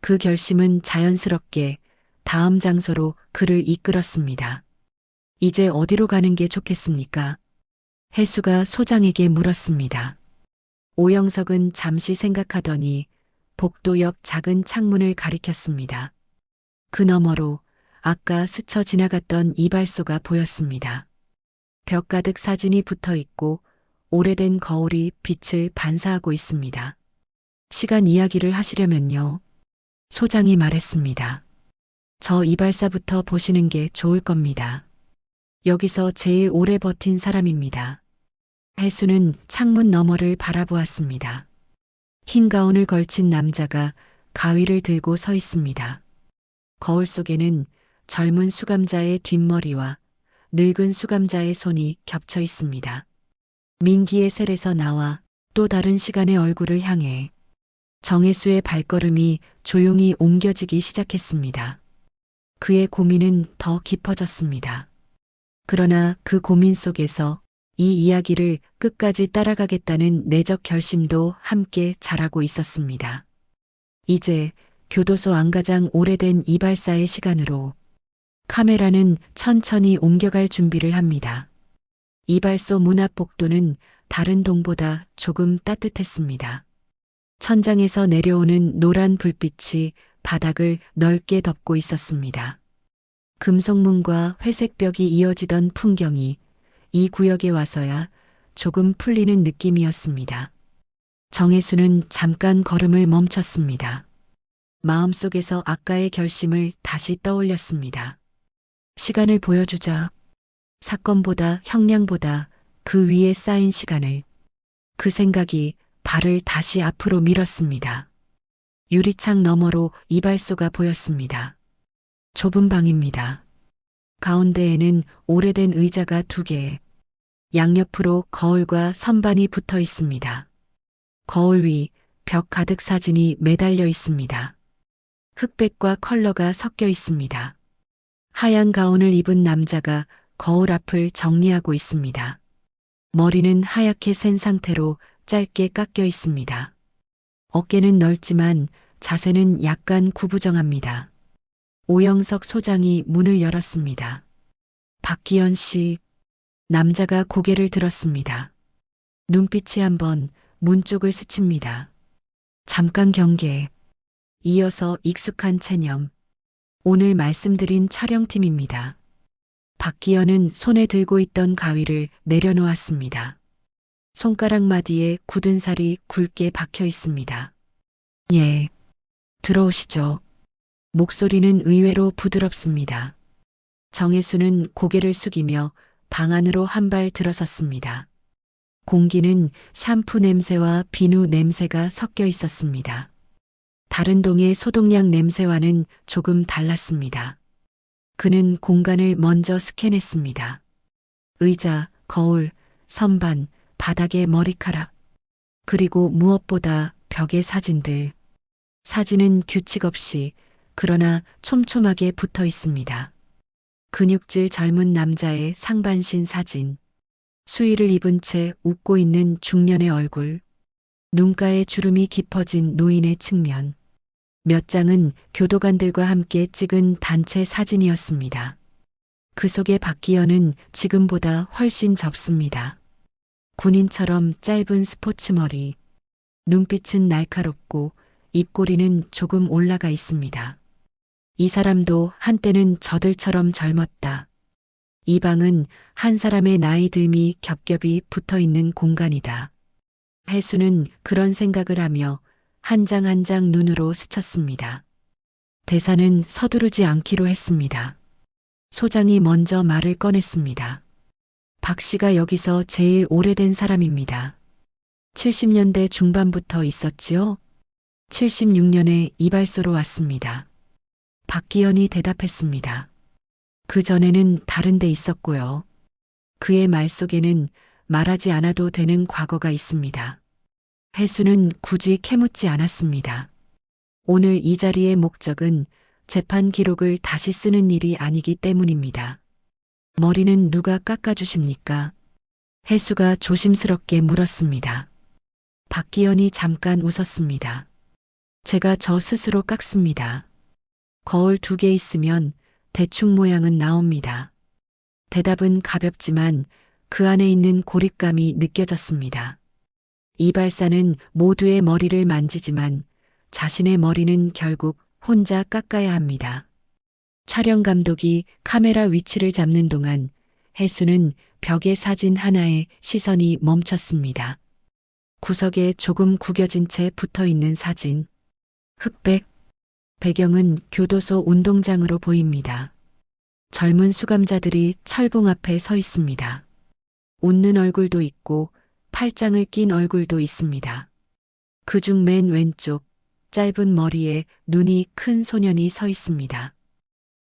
그 결심은 자연스럽게 다음 장소로 그를 이끌었습니다. 이제 어디로 가는 게 좋겠습니까? 혜수가 소장에게 물었습니다. 오영석은 잠시 생각하더니 복도 옆 작은 창문을 가리켰습니다. 그 너머로 아까 스쳐 지나갔던 이발소가 보였습니다. 벽 가득 사진이 붙어 있고 오래된 거울이 빛을 반사하고 있습니다. 시간 이야기를 하시려면요. 소장이 말했습니다. 저 이발사부터 보시는 게 좋을 겁니다. 여기서 제일 오래 버틴 사람입니다. 혜수는 창문 너머를 바라보았습니다. 흰 가운을 걸친 남자가 가위를 들고 서 있습니다. 거울 속에는 젊은 수감자의 뒷머리와 늙은 수감자의 손이 겹쳐 있습니다. 민기의 셀에서 나와 또 다른 시간의 얼굴을 향해 정혜수의 발걸음이 조용히 옮겨지기 시작했습니다. 그의 고민은 더 깊어졌습니다. 그러나 그 고민 속에서 이 이야기를 끝까지 따라가겠다는 내적 결심도 함께 자라고 있었습니다. 이제 교도소 안가장 오래된 이발사의 시간으로 카메라는 천천히 옮겨갈 준비를 합니다. 이발소 문 앞 복도는 다른 동보다 조금 따뜻했습니다. 천장에서 내려오는 노란 불빛이 바닥을 넓게 덮고 있었습니다. 금속문과 회색 벽이 이어지던 풍경이 이 구역에 와서야 조금 풀리는 느낌이었습니다. 정혜수는 잠깐 걸음을 멈췄습니다. 마음속에서 아까의 결심을 다시 떠올렸습니다. 시간을 보여주자. 사건보다 형량보다 그 위에 쌓인 시간을. 그 생각이 발을 다시 앞으로 밀었습니다. 유리창 너머로 이발소가 보였습니다. 좁은 방입니다. 가운데에는 오래된 의자가 2개, 양옆으로 거울과 선반이 붙어 있습니다. 거울 위 벽 가득 사진이 매달려 있습니다. 흑백과 컬러가 섞여 있습니다. 하얀 가운을 입은 남자가 거울 앞을 정리하고 있습니다. 머리는 하얗게 센 상태로 짧게 깎여 있습니다. 어깨는 넓지만 자세는 약간 구부정합니다. 오영석 소장이 문을 열었습니다. 박기현 씨. 남자가 고개를 들었습니다. 눈빛이 한번 문 쪽을 스칩니다. 잠깐 경계. 이어서 익숙한 체념. 오늘 말씀드린 촬영팀입니다. 박기현은 손에 들고 있던 가위를 내려놓았습니다. 손가락 마디에 굳은 살이 굵게 박혀 있습니다. 예. 들어오시죠. 목소리는 의외로 부드럽습니다. 정혜수는 고개를 숙이며 방 안으로 한 발 들어섰습니다. 공기는 샴푸 냄새와 비누 냄새가 섞여 있었습니다. 다른 동의 소독약 냄새와는 조금 달랐습니다. 그는 공간을 먼저 스캔했습니다. 의자, 거울, 선반, 바닥의 머리카락, 그리고 무엇보다 벽의 사진들. 사진은 규칙 없이 그러나 촘촘하게 붙어 있습니다. 근육질 젊은 남자의 상반신 사진, 수의를 입은 채 웃고 있는 중년의 얼굴, 눈가에 주름이 깊어진 노인의 측면, 몇 장은 교도관들과 함께 찍은 단체 사진이었습니다. 그 속에 박기현은 지금보다 훨씬 접습니다. 군인처럼 짧은 스포츠 머리, 눈빛은 날카롭고 입꼬리는 조금 올라가 있습니다. 이 사람도 한때는 저들처럼 젊었다. 이 방은 한 사람의 나이 듦이 겹겹이 붙어 있는 공간이다. 혜수는 그런 생각을 하며 한 장 한 장 눈으로 스쳤습니다. 대사는 서두르지 않기로 했습니다. 소장이 먼저 말을 꺼냈습니다. 박 씨가 여기서 제일 오래된 사람입니다. 70년대 중반부터 있었지요? 76년에 이발소로 왔습니다. 박기현이 대답했습니다. 그 전에는 다른 데 있었고요. 그의 말 속에는 말하지 않아도 되는 과거가 있습니다. 혜수는 굳이 캐묻지 않았습니다. 오늘 이 자리의 목적은 재판 기록을 다시 쓰는 일이 아니기 때문입니다. 머리는 누가 깎아주십니까? 혜수가 조심스럽게 물었습니다. 박기현이 잠깐 웃었습니다. 제가 저 스스로 깎습니다. 거울 2개 있으면 대충 모양은 나옵니다. 대답은 가볍지만 그 안에 있는 고립감이 느껴졌습니다. 이발사는 모두의 머리를 만지지만 자신의 머리는 결국 혼자 깎아야 합니다. 촬영 감독이 카메라 위치를 잡는 동안 혜수는 벽의 사진 하나에 시선이 멈췄습니다. 구석에 조금 구겨진 채 붙어 있는 사진. 흑백. 배경은 교도소 운동장으로 보입니다. 젊은 수감자들이 철봉 앞에 서 있습니다. 웃는 얼굴도 있고 팔짱을 낀 얼굴도 있습니다. 그중 맨 왼쪽 짧은 머리에 눈이 큰 소년이 서 있습니다.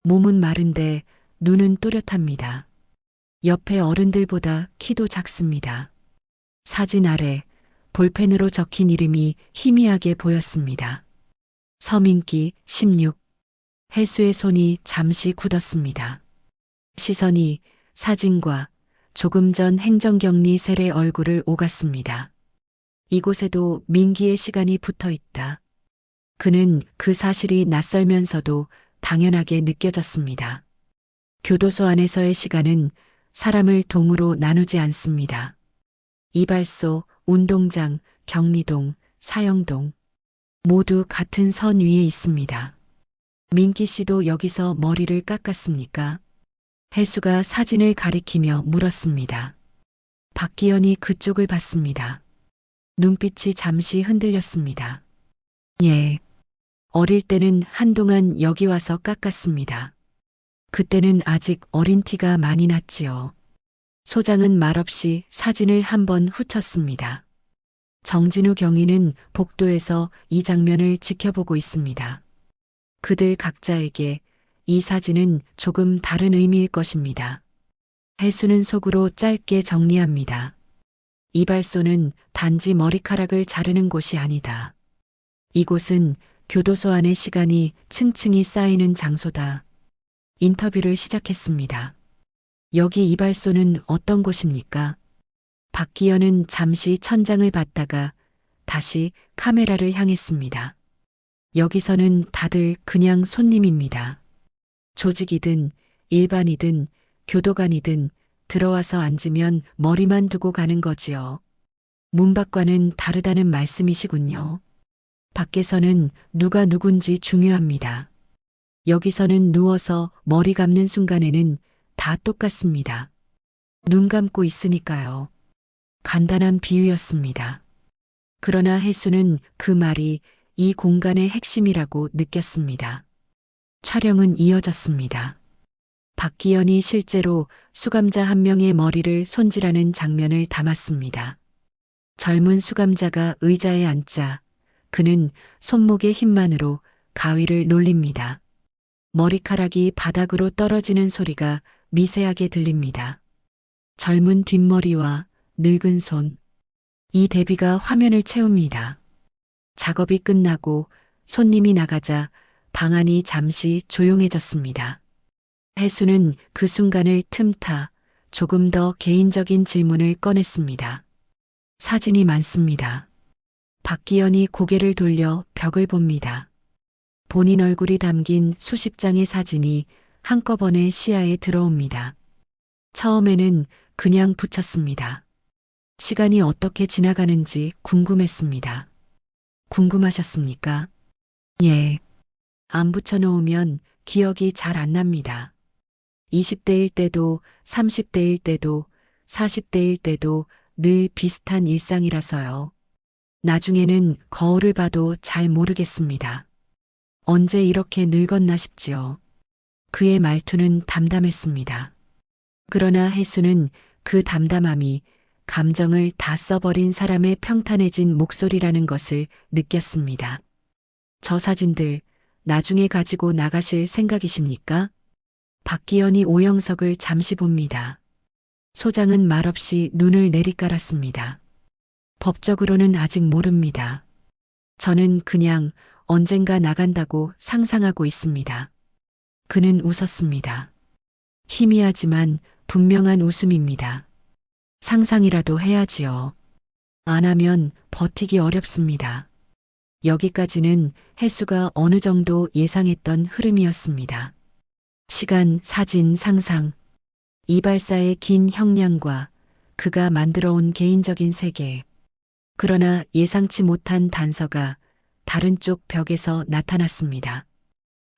몸은 마른데 눈은 또렷합니다. 옆에 어른들보다 키도 작습니다. 사진 아래 볼펜으로 적힌 이름이 희미하게 보였습니다. 서민기 16. 해수의 손이 잠시 굳었습니다. 시선이 사진과 조금 전 행정격리 셀의 얼굴을 오갔습니다. 이곳에도 민기의 시간이 붙어 있다. 그는 그 사실이 낯설면서도 당연하게 느껴졌습니다. 교도소 안에서의 시간은 사람을 동으로 나누지 않습니다. 이발소, 운동장, 격리동, 사형동 모두 같은 선 위에 있습니다. 민기 씨도 여기서 머리를 깎았습니까? 해수가 사진을 가리키며 물었습니다. 박기현이 그쪽을 봤습니다. 눈빛이 잠시 흔들렸습니다. 예. 어릴 때는 한동안 여기 와서 깎았습니다. 그때는 아직 어린 티가 많이 났지요. 소장은 말없이 사진을 한번 훑었습니다. 정진우 경위는 복도에서 이 장면을 지켜보고 있습니다. 그들 각자에게 이 사진은 조금 다른 의미일 것입니다. 해수는 속으로 짧게 정리합니다. 이발소는 단지 머리카락을 자르는 곳이 아니다. 이곳은 교도소 안의 시간이 층층이 쌓이는 장소다. 인터뷰를 시작했습니다. 여기 이발소는 어떤 곳입니까? 박기현은 잠시 천장을 봤다가 다시 카메라를 향했습니다. 여기서는 다들 그냥 손님입니다. 조직이든 일반이든 교도관이든 들어와서 앉으면 머리만 두고 가는 거지요. 문 밖과는 다르다는 말씀이시군요. 밖에서는 누가 누군지 중요합니다. 여기서는 누워서 머리 감는 순간에는 다 똑같습니다. 눈 감고 있으니까요. 간단한 비유였습니다. 그러나 해수는 그 말이 이 공간의 핵심이라고 느꼈습니다. 촬영은 이어졌습니다. 박기현이 실제로 수감자 한 명의 머리를 손질하는 장면을 담았습니다. 젊은 수감자가 의자에 앉자 그는 손목의 힘만으로 가위를 놀립니다. 머리카락이 바닥으로 떨어지는 소리가 미세하게 들립니다. 젊은 뒷머리와 늙은 손. 이 대비가 화면을 채웁니다. 작업이 끝나고 손님이 나가자 방 안이 잠시 조용해졌습니다. 해수는 그 순간을 틈타 조금 더 개인적인 질문을 꺼냈습니다. 사진이 많습니다. 박기현이 고개를 돌려 벽을 봅니다. 본인 얼굴이 담긴 수십 장의 사진이 한꺼번에 시야에 들어옵니다. 처음에는 그냥 붙였습니다. 시간이 어떻게 지나가는지 궁금했습니다. 궁금하셨습니까? 예. 안 붙여놓으면 기억이 잘 안 납니다. 20대일 때도 30대일 때도 40대일 때도 늘 비슷한 일상이라서요. 나중에는 거울을 봐도 잘 모르겠습니다. 언제 이렇게 늙었나 싶지요. 그의 말투는 담담했습니다. 그러나 해수는 그 담담함이 감정을 다 써버린 사람의 평탄해진 목소리라는 것을 느꼈습니다. 저 사진들 나중에 가지고 나가실 생각이십니까? 박기현이 오영석을 잠시 봅니다. 소장은 말없이 눈을 내리깔았습니다. 법적으로는 아직 모릅니다. 저는 그냥 언젠가 나간다고 상상하고 있습니다. 그는 웃었습니다. 희미하지만 분명한 웃음입니다. 상상이라도 해야지요. 안 하면 버티기 어렵습니다. 여기까지는 해수가 어느 정도 예상했던 흐름이었습니다. 시간, 사진, 상상. 이발사의 긴 형량과 그가 만들어온 개인적인 세계. 그러나 예상치 못한 단서가 다른 쪽 벽에서 나타났습니다.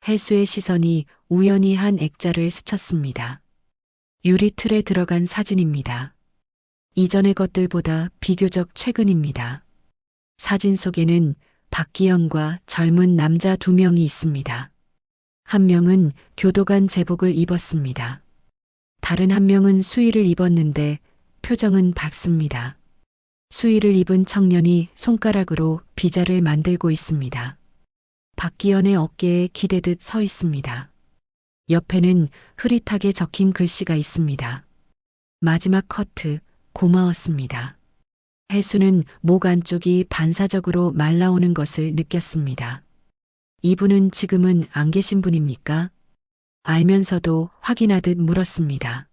해수의 시선이 우연히 한 액자를 스쳤습니다. 유리 틀에 들어간 사진입니다. 이전의 것들보다 비교적 최근입니다. 사진 속에는 박기현과 젊은 남자 두 명이 있습니다. 한 명은 교도관 제복을 입었습니다. 다른 한 명은 수의를 입었는데 표정은 밝습니다. 수의를 입은 청년이 손가락으로 비자를 만들고 있습니다. 박기현의 어깨에 기대듯 서 있습니다. 옆에는 흐릿하게 적힌 글씨가 있습니다. 마지막 커트, 고마웠습니다. 혜수는 목 안쪽이 반사적으로 말라오는 것을 느꼈습니다. 이분은 지금은 안 계신 분입니까? 알면서도 확인하듯 물었습니다.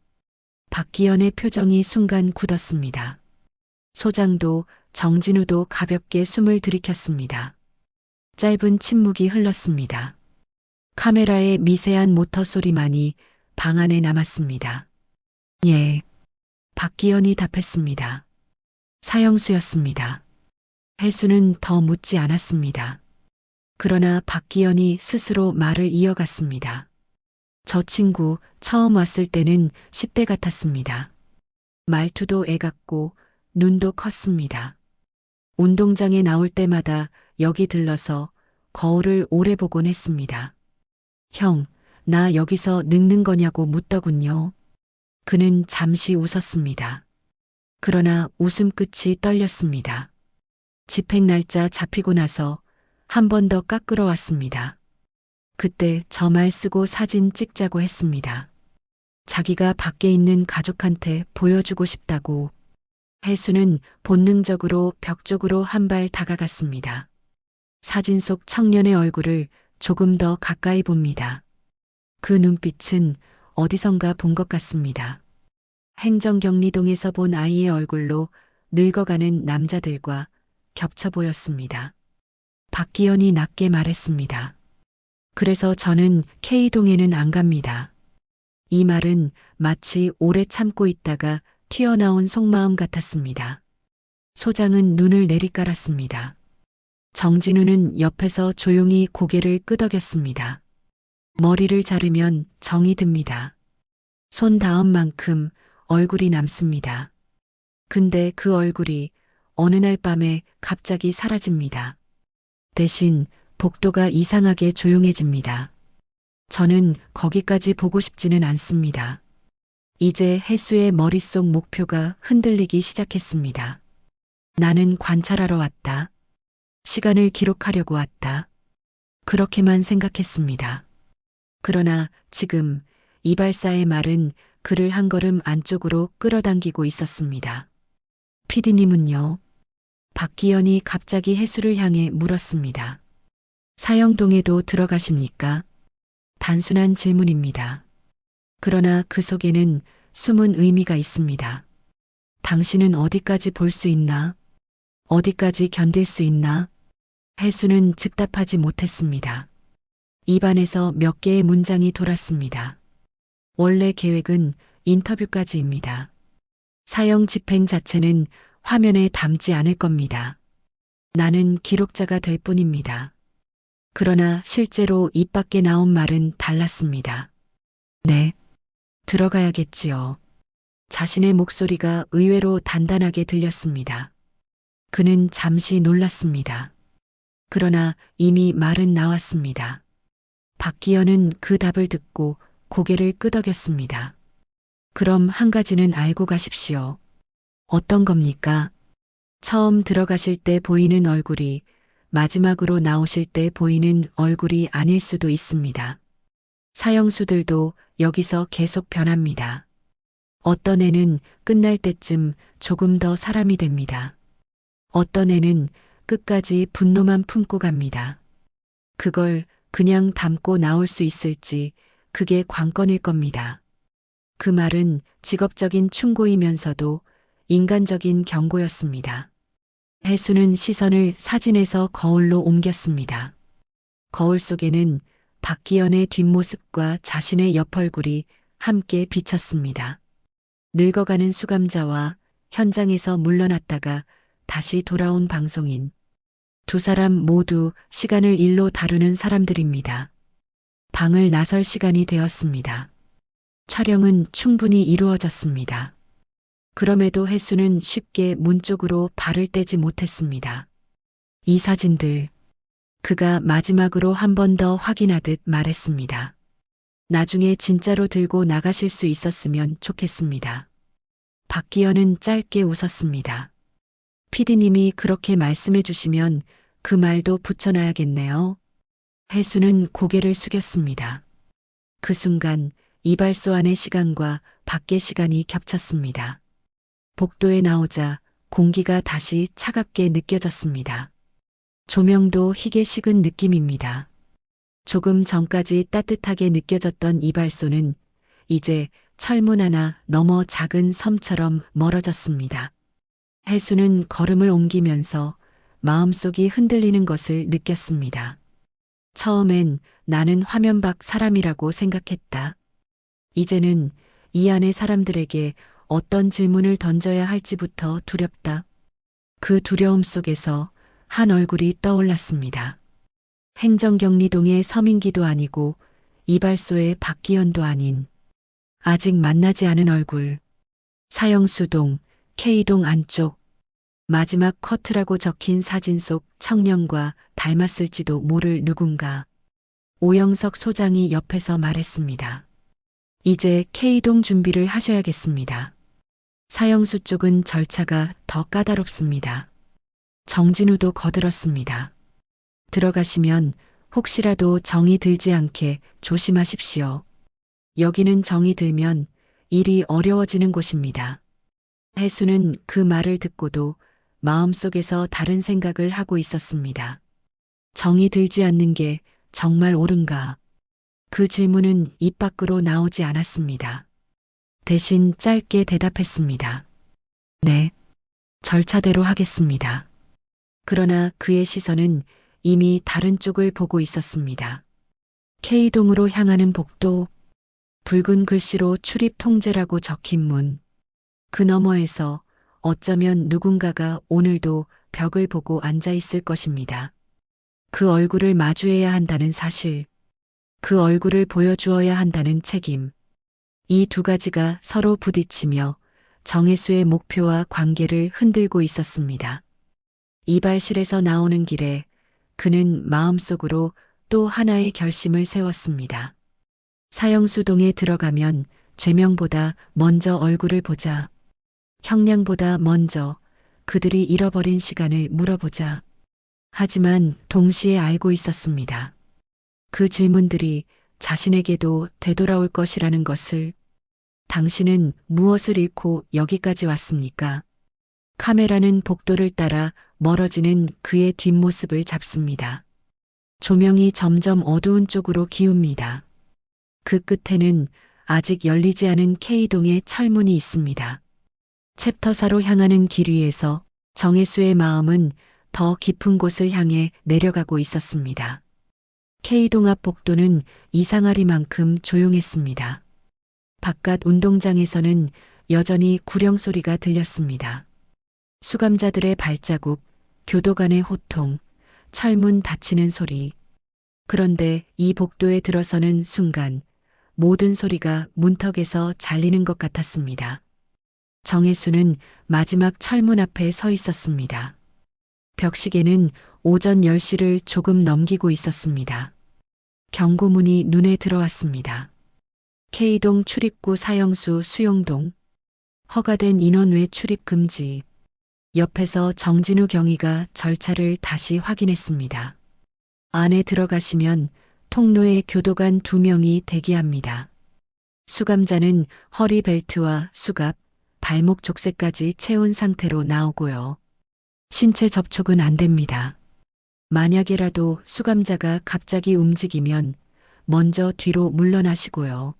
박기현의 표정이 순간 굳었습니다. 소장도 정진우도 가볍게 숨을 들이켰습니다. 짧은 침묵이 흘렀습니다. 카메라의 미세한 모터 소리만이 방 안에 남았습니다. 예. 박기현이 답했습니다. 사형수였습니다. 혜수는 더 묻지 않았습니다. 그러나 박기현이 스스로 말을 이어갔습니다. 저 친구 처음 왔을 때는 10대 같았습니다. 말투도 애같고 눈도 컸습니다. 운동장에 나올 때마다 여기 들러서 거울을 오래 보곤 했습니다. 형, 나 여기서 늙는 거냐고 묻더군요. 그는 잠시 웃었습니다. 그러나 웃음 끝이 떨렸습니다. 집행 날짜 잡히고 나서 한 번 더 깎으러 왔습니다. 그때 저 말 쓰고 사진 찍자고 했습니다. 자기가 밖에 있는 가족한테 보여주고 싶다고. 혜수는 본능적으로 벽 쪽으로 한 발 다가갔습니다. 사진 속 청년의 얼굴을 조금 더 가까이 봅니다. 그 눈빛은 어디선가 본 것 같습니다. 행정격리동에서 본 아이의 얼굴로 늙어가는 남자들과 겹쳐 보였습니다. 박기현이 낮게 말했습니다. 그래서 저는 K동에는 안 갑니다. 이 말은 마치 오래 참고 있다가 튀어나온 속마음 같았습니다. 소장은 눈을 내리깔았습니다. 정진우는 옆에서 조용히 고개를 끄덕였습니다. 머리를 자르면 정이 듭니다. 손 닿음만큼 얼굴이 남습니다. 근데 그 얼굴이 어느 날 밤에 갑자기 사라집니다. 대신 복도가 이상하게 조용해집니다. 저는 거기까지 보고 싶지는 않습니다. 이제 혜수의 머릿속 목표가 흔들리기 시작했습니다. 나는 관찰하러 왔다. 시간을 기록하려고 왔다. 그렇게만 생각했습니다. 그러나 지금 이발사의 말은 그를 한 걸음 안쪽으로 끌어당기고 있었습니다. 피디님은요? 박기현이 갑자기 혜수를 향해 물었습니다. 사형동에도 들어가십니까? 단순한 질문입니다. 그러나 그 속에는 숨은 의미가 있습니다. 당신은 어디까지 볼 수 있나? 어디까지 견딜 수 있나? 혜수는 즉답하지 못했습니다. 입안에서 몇 개의 문장이 돌았습니다. 원래 계획은 인터뷰까지입니다. 사형 집행 자체는 화면에 담지 않을 겁니다. 나는 기록자가 될 뿐입니다. 그러나 실제로 입 밖에 나온 말은 달랐습니다. 네, 들어가야겠지요. 자신의 목소리가 의외로 단단하게 들렸습니다. 그는 잠시 놀랐습니다. 그러나 이미 말은 나왔습니다. 박기현은 그 답을 듣고 고개를 끄덕였습니다. 그럼 한 가지는 알고 가십시오. 어떤 겁니까? 처음 들어가실 때 보이는 얼굴이 마지막으로 나오실 때 보이는 얼굴이 아닐 수도 있습니다. 사형수들도 여기서 계속 변합니다. 어떤 애는 끝날 때쯤 조금 더 사람이 됩니다. 어떤 애는 끝까지 분노만 품고 갑니다. 그걸 그냥 담고 나올 수 있을지 그게 관건일 겁니다. 그 말은 직업적인 충고이면서도 인간적인 경고였습니다. 혜수는 시선을 사진에서 거울로 옮겼습니다. 거울 속에는 박기현의 뒷모습과 자신의 옆얼굴이 함께 비쳤습니다. 늙어가는 수감자와 현장에서 물러났다가 다시 돌아온 방송인. 두 사람 모두 시간을 일로 다루는 사람들입니다. 방을 나설 시간이 되었습니다. 촬영은 충분히 이루어졌습니다. 그럼에도 혜수는 쉽게 문 쪽으로 발을 떼지 못했습니다. 이 사진들, 그가 마지막으로 한 번 더 확인하듯 말했습니다. 나중에 진짜로 들고 나가실 수 있었으면 좋겠습니다. 박기현은 짧게 웃었습니다. 피디님이 그렇게 말씀해 주시면 그 말도 붙여놔야겠네요. 혜수는 고개를 숙였습니다. 그 순간 이발소 안의 시간과 밖의 시간이 겹쳤습니다. 복도에 나오자 공기가 다시 차갑게 느껴졌습니다. 조명도 희게 식은 느낌입니다. 조금 전까지 따뜻하게 느껴졌던 이발소는 이제 철문 하나 너머 작은 섬처럼 멀어졌습니다. 혜수는 걸음을 옮기면서 마음속이 흔들리는 것을 느꼈습니다. 처음엔 나는 화면 밖 사람이라고 생각했다. 이제는 이 안의 사람들에게 어떤 질문을 던져야 할지부터 두렵다. 그 두려움 속에서 한 얼굴이 떠올랐습니다. 행정경리동의 서민기도 아니고 이발소의 박기현도 아닌 아직 만나지 않은 얼굴. 사형수동 K동 안쪽 마지막 커트라고 적힌 사진 속 청년과 닮았을지도 모를 누군가. 오영석 소장이 옆에서 말했습니다. 이제 K동 준비를 하셔야겠습니다. 사형수 쪽은 절차가 더 까다롭습니다. 정진우도 거들었습니다. 들어가시면 혹시라도 정이 들지 않게 조심하십시오. 여기는 정이 들면 일이 어려워지는 곳입니다. 혜수는 그 말을 듣고도 마음속에서 다른 생각을 하고 있었습니다. 정이 들지 않는 게 정말 옳은가? 그 질문은 입 밖으로 나오지 않았습니다. 대신 짧게 대답했습니다. 네, 절차대로 하겠습니다. 그러나 그의 시선은 이미 다른 쪽을 보고 있었습니다. K동으로 향하는 복도, 붉은 글씨로 출입 통제라고 적힌 문. 그 너머에서 어쩌면 누군가가 오늘도 벽을 보고 앉아 있을 것입니다. 그 얼굴을 마주해야 한다는 사실, 그 얼굴을 보여주어야 한다는 책임. 이 두 가지가 서로 부딪히며 정혜수의 목표와 관계를 흔들고 있었습니다. 이발실에서 나오는 길에 그는 마음속으로 또 하나의 결심을 세웠습니다. 사형수동에 들어가면 죄명보다 먼저 얼굴을 보자. 형량보다 먼저 그들이 잃어버린 시간을 물어보자. 하지만 동시에 알고 있었습니다. 그 질문들이 자신에게도 되돌아올 것이라는 것을. 당신은 무엇을 잃고 여기까지 왔습니까? 카메라는 복도를 따라 멀어지는 그의 뒷모습을 잡습니다. 조명이 점점 어두운 쪽으로 기웁니다. 그 끝에는 아직 열리지 않은 K동의 철문이 있습니다. 챕터사로 향하는 길 위에서 정혜수의 마음은 더 깊은 곳을 향해 내려가고 있었습니다. K동 앞 복도는 이상하리만큼 조용했습니다. 바깥 운동장에서는 여전히 구령 소리가 들렸습니다. 수감자들의 발자국, 교도관의 호통, 철문 닫히는 소리. 그런데 이 복도에 들어서는 순간 모든 소리가 문턱에서 잘리는 것 같았습니다. 정혜수는 마지막 철문 앞에 서 있었습니다. 벽시계는 오전 10시를 조금 넘기고 있었습니다. 경고문이 눈에 들어왔습니다. K동 출입구 사형수 수용동. 허가된 인원 외 출입 금지. 옆에서 정진우 경위가 절차를 다시 확인했습니다. 안에 들어가시면 통로에 교도관 2명이 대기합니다. 수감자는 허리 벨트와 수갑, 발목 족쇄까지 채운 상태로 나오고요. 신체 접촉은 안 됩니다. 만약에라도 수감자가 갑자기 움직이면 먼저 뒤로 물러나시고요.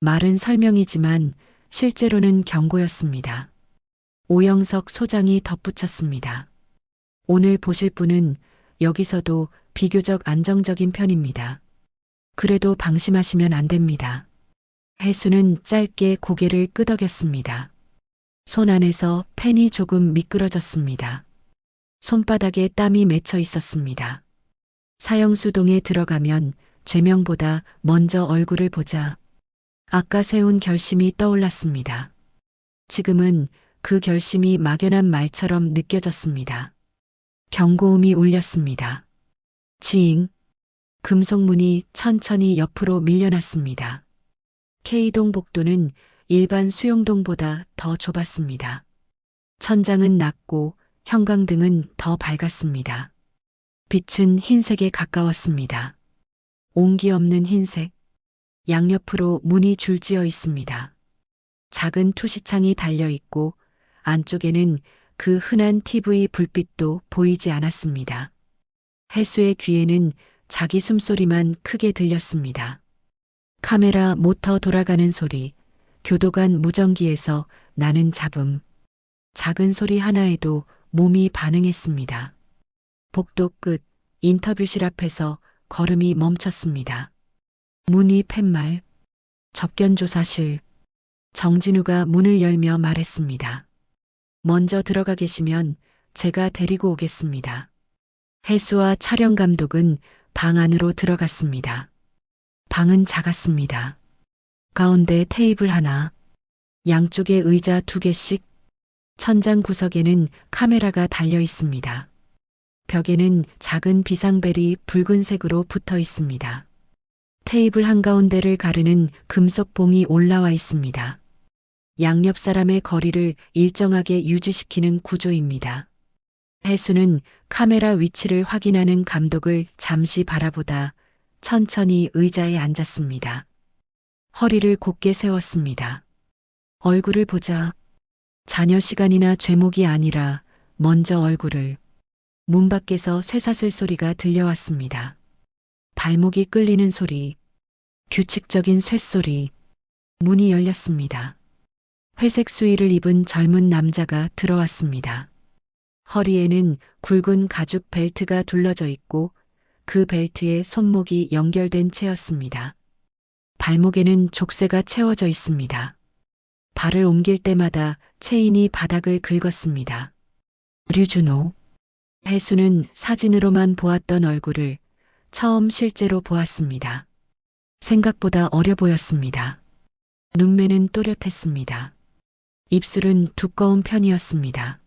말은 설명이지만 실제로는 경고였습니다. 오영석 소장이 덧붙였습니다. 오늘 보실 분은 여기서도 비교적 안정적인 편입니다. 그래도 방심하시면 안 됩니다. 혜수는 짧게 고개를 끄덕였습니다. 손 안에서 펜이 조금 미끄러졌습니다. 손바닥에 땀이 맺혀 있었습니다. 사형수동에 들어가면 죄명보다 먼저 얼굴을 보자. 아까 세운 결심이 떠올랐습니다. 지금은 그 결심이 막연한 말처럼 느껴졌습니다. 경고음이 울렸습니다. 지잉. 금속문이 천천히 옆으로 밀려났습니다. K동 복도는 일반 수용동보다 더 좁았습니다. 천장은 낮고 형광등은 더 밝았습니다. 빛은 흰색에 가까웠습니다. 온기 없는 흰색. 양옆으로 문이 줄지어 있습니다. 작은 투시창이 달려 있고 안쪽에는 그 흔한 TV 불빛도 보이지 않았습니다. 해수의 귀에는 자기 숨소리만 크게 들렸습니다. 카메라 모터 돌아가는 소리, 교도관 무전기에서 나는 잡음. 작은 소리 하나에도 몸이 반응했습니다. 복도 끝 인터뷰실 앞에서 걸음이 멈췄습니다. 문 위 팻말. 접견조사실. 정진우가 문을 열며 말했습니다. 먼저 들어가 계시면 제가 데리고 오겠습니다. 해수와 촬영 감독은 방 안으로 들어갔습니다. 방은 작았습니다. 가운데 테이블 하나, 양쪽에 의자 2개씩, 천장 구석에는 카메라가 달려 있습니다. 벽에는 작은 비상벨이 붉은색으로 붙어 있습니다. 테이블 한가운데를 가르는 금속 봉이 올라와 있습니다. 양옆 사람의 거리를 일정하게 유지시키는 구조입니다. 해수는 카메라 위치를 확인하는 감독을 잠시 바라보다 천천히 의자에 앉았습니다. 허리를 곧게 세웠습니다. 얼굴을 보자. 자녀 시간이나 죄목이 아니라 먼저 얼굴을. 문 밖에서 쇠사슬 소리가 들려왔습니다. 발목이 끌리는 소리, 규칙적인 쇳소리. 문이 열렸습니다. 회색 수의를 입은 젊은 남자가 들어왔습니다. 허리에는 굵은 가죽 벨트가 둘러져 있고 그 벨트에 손목이 연결된 채였습니다. 발목에는 족쇄가 채워져 있습니다. 발을 옮길 때마다 체인이 바닥을 긁었습니다. 류준호. 해수는 사진으로만 보았던 얼굴을 처음 실제로 보았습니다. 생각보다 어려 보였습니다. 눈매는 또렷했습니다. 입술은 두꺼운 편이었습니다.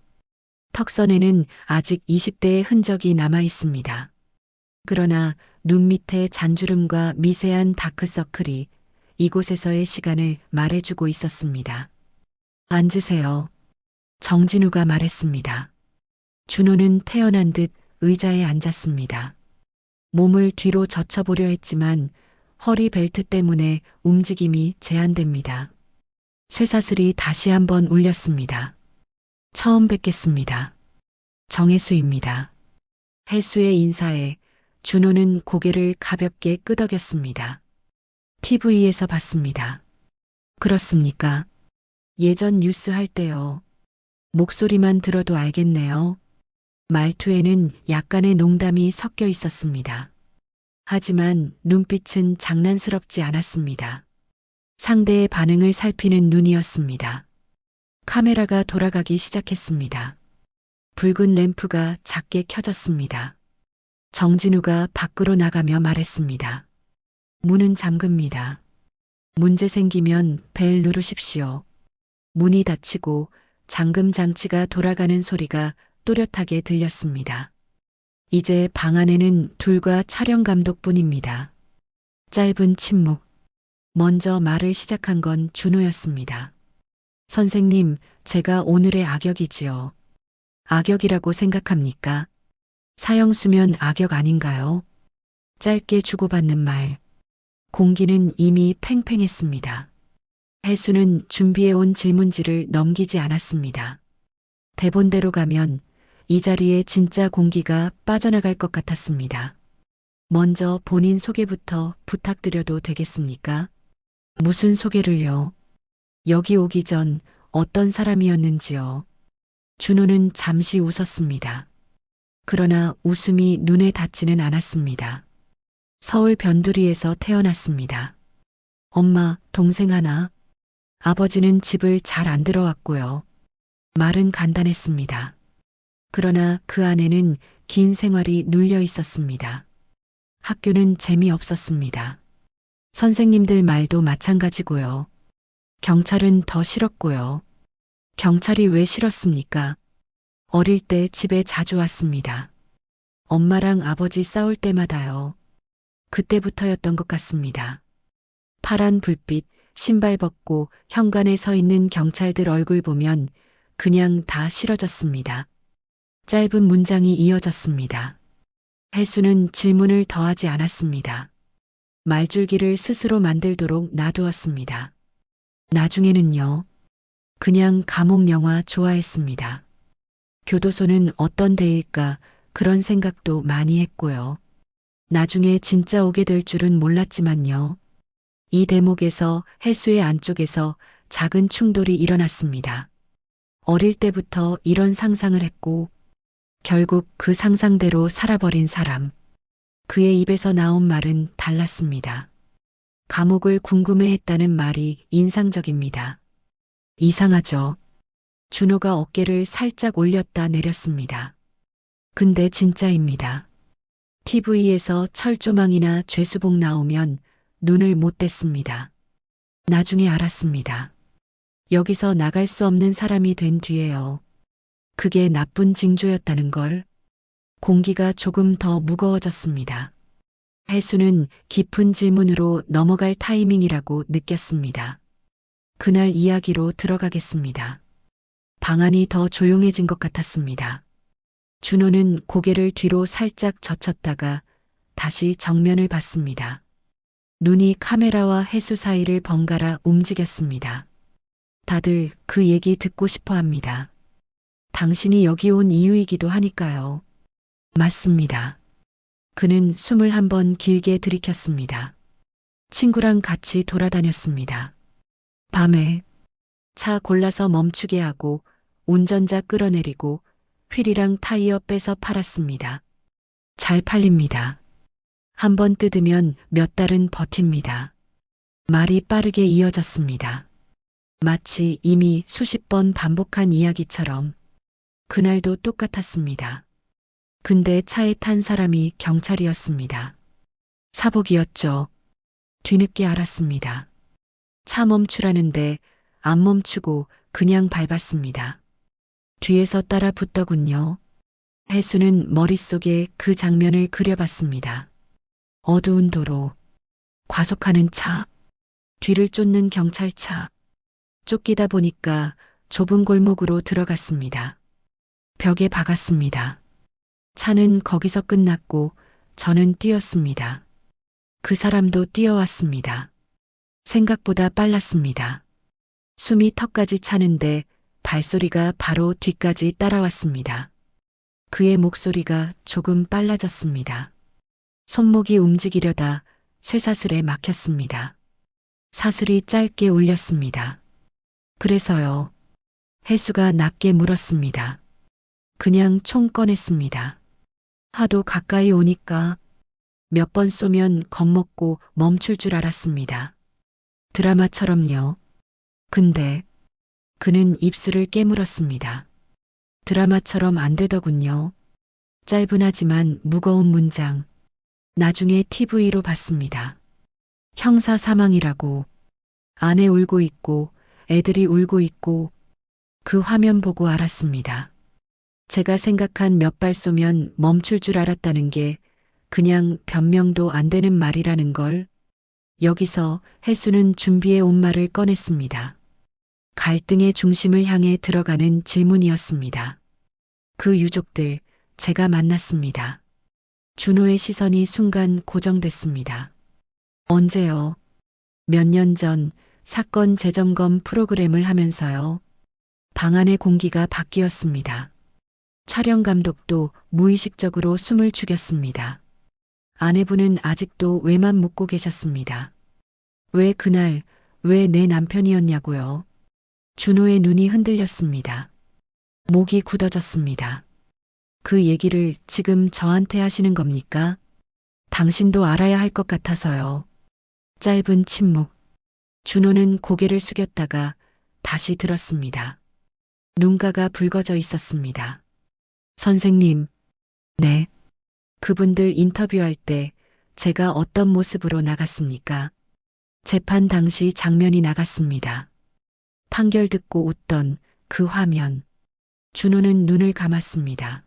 턱선에는 아직 20대의 흔적이 남아 있습니다. 그러나 눈 밑에 잔주름과 미세한 다크서클이 이곳에서의 시간을 말해주고 있었습니다. 앉으세요. 정진우가 말했습니다. 준호는 태어난 듯 의자에 앉았습니다. 몸을 뒤로 젖혀보려 했지만 허리 벨트 때문에 움직임이 제한됩니다. 쇠사슬이 다시 한번 울렸습니다. 처음 뵙겠습니다. 정혜수입니다. 해수의 인사에 준호는 고개를 가볍게 끄덕였습니다. TV에서 봤습니다. 그렇습니까? 예전 뉴스 할 때요. 목소리만 들어도 알겠네요. 말투에는 약간의 농담이 섞여 있었습니다. 하지만 눈빛은 장난스럽지 않았습니다. 상대의 반응을 살피는 눈이었습니다. 카메라가 돌아가기 시작했습니다. 붉은 램프가 작게 켜졌습니다. 정진우가 밖으로 나가며 말했습니다. 문은 잠깁니다. 문제 생기면 벨 누르십시오. 문이 닫히고 잠금 장치가 돌아가는 소리가 또렷하게 들렸습니다. 이제 방 안에는 둘과 촬영 감독뿐입니다. 짧은 침묵. 먼저 말을 시작한 건 준호였습니다. 선생님, 제가 오늘의 악역이지요. 악역이라고 생각합니까? 사형수면 악역 아닌가요? 짧게 주고받는 말. 공기는 이미 팽팽했습니다. 해수는 준비해온 질문지를 넘기지 않았습니다. 대본대로 가면 이 자리에 진짜 공기가 빠져나갈 것 같았습니다. 먼저 본인 소개부터 부탁드려도 되겠습니까? 무슨 소개를요? 여기 오기 전 어떤 사람이었는지요? 준호는 잠시 웃었습니다. 그러나 웃음이 눈에 닿지는 않았습니다. 서울 변두리에서 태어났습니다. 엄마, 동생 하나. 아버지는 집을 잘 안 들어왔고요. 말은 간단했습니다. 그러나 그 안에는 긴 생활이 눌려 있었습니다. 학교는 재미없었습니다. 선생님들 말도 마찬가지고요. 경찰은 더 싫었고요. 경찰이 왜 싫었습니까? 어릴 때 집에 자주 왔습니다. 엄마랑 아버지 싸울 때마다요. 그때부터였던 것 같습니다. 파란 불빛, 신발 벗고 현관에 서 있는 경찰들 얼굴 보면 그냥 다 싫어졌습니다. 짧은 문장이 이어졌습니다. 혜수는 질문을 더하지 않았습니다. 말줄기를 스스로 만들도록 놔두었습니다. 나중에는요. 그냥 감옥 영화 좋아했습니다. 교도소는 어떤 데일까 그런 생각도 많이 했고요. 나중에 진짜 오게 될 줄은 몰랐지만요. 이 대목에서 혜수의 안쪽에서 작은 충돌이 일어났습니다. 어릴 때부터 이런 상상을 했고 결국 그 상상대로 살아버린 사람. 그의 입에서 나온 말은 달랐습니다. 감옥을 궁금해했다는 말이 인상적입니다. 이상하죠. 준호가 어깨를 살짝 올렸다 내렸습니다. 근데 진짜입니다. TV에서 철조망이나 죄수복 나오면 눈을 못 뗐습니다. 나중에 알았습니다. 여기서 나갈 수 없는 사람이 된 뒤에요. 그게 나쁜 징조였다는 걸. 공기가 조금 더 무거워졌습니다. 혜수는 깊은 질문으로 넘어갈 타이밍이라고 느꼈습니다. 그날 이야기로 들어가겠습니다. 방 안이 더 조용해진 것 같았습니다. 준호는 고개를 뒤로 살짝 젖혔다가 다시 정면을 봤습니다. 눈이 카메라와 혜수 사이를 번갈아 움직였습니다. 다들 그 얘기 듣고 싶어 합니다. 당신이 여기 온 이유이기도 하니까요. 맞습니다. 그는 숨을 한번 길게 들이켰습니다. 친구랑 같이 돌아다녔습니다. 밤에 차 골라서 멈추게 하고 운전자 끌어내리고 휠이랑 타이어 빼서 팔았습니다. 잘 팔립니다. 한번 뜯으면 몇 달은 버팁니다. 말이 빠르게 이어졌습니다. 마치 이미 수십 번 반복한 이야기처럼 그날도 똑같았습니다. 근데 차에 탄 사람이 경찰이었습니다. 사복이었죠. 뒤늦게 알았습니다. 차 멈추라는데 안 멈추고 그냥 밟았습니다. 뒤에서 따라 붙더군요. 혜수는 머릿속에 그 장면을 그려봤습니다. 어두운 도로, 과속하는 차, 뒤를 쫓는 경찰차. 쫓기다 보니까 좁은 골목으로 들어갔습니다. 벽에 박았습니다. 차는 거기서 끝났고 저는 뛰었습니다. 그 사람도 뛰어왔습니다. 생각보다 빨랐습니다. 숨이 턱까지 차는데 발소리가 바로 뒤까지 따라왔습니다. 그의 목소리가 조금 빨라졌습니다. 손목이 움직이려다 쇠사슬에 막혔습니다. 사슬이 짧게 울렸습니다. 그래서요. 혜수가 낮게 물었습니다. 그냥 총 꺼냈습니다. 하도 가까이 오니까 몇 번 쏘면 겁먹고 멈출 줄 알았습니다. 드라마처럼요. 근데 그는 입술을 깨물었습니다. 드라마처럼 안 되더군요. 짧은 하지만 무거운 문장. 나중에 TV로 봤습니다. 형사 사망이라고. 아내 울고 있고 애들이 울고 있고 그 화면 보고 알았습니다. 제가 생각한 몇 발 쏘면 멈출 줄 알았다는 게 그냥 변명도 안 되는 말이라는 걸. 여기서 혜수는 준비해 온 말을 꺼냈습니다. 갈등의 중심을 향해 들어가는 질문이었습니다. 그 유족들 제가 만났습니다. 준호의 시선이 순간 고정됐습니다. 언제요? 몇 년 전 사건 재점검 프로그램을 하면서요. 방 안의 공기가 바뀌었습니다. 촬영 감독도 무의식적으로 숨을 죽였습니다. 아내분은 아직도 왜만 묻고 계셨습니다. 왜 그날, 왜 내 남편이었냐고요. 준호의 눈이 흔들렸습니다. 목이 굳어졌습니다. 그 얘기를 지금 저한테 하시는 겁니까? 당신도 알아야 할 것 같아서요. 짧은 침묵. 준호는 고개를 숙였다가 다시 들었습니다. 눈가가 붉어져 있었습니다. 선생님, 네. 그분들 인터뷰할 때 제가 어떤 모습으로 나갔습니까? 재판 당시 장면이 나갔습니다. 판결 듣고 웃던 그 화면. 준호는 눈을 감았습니다.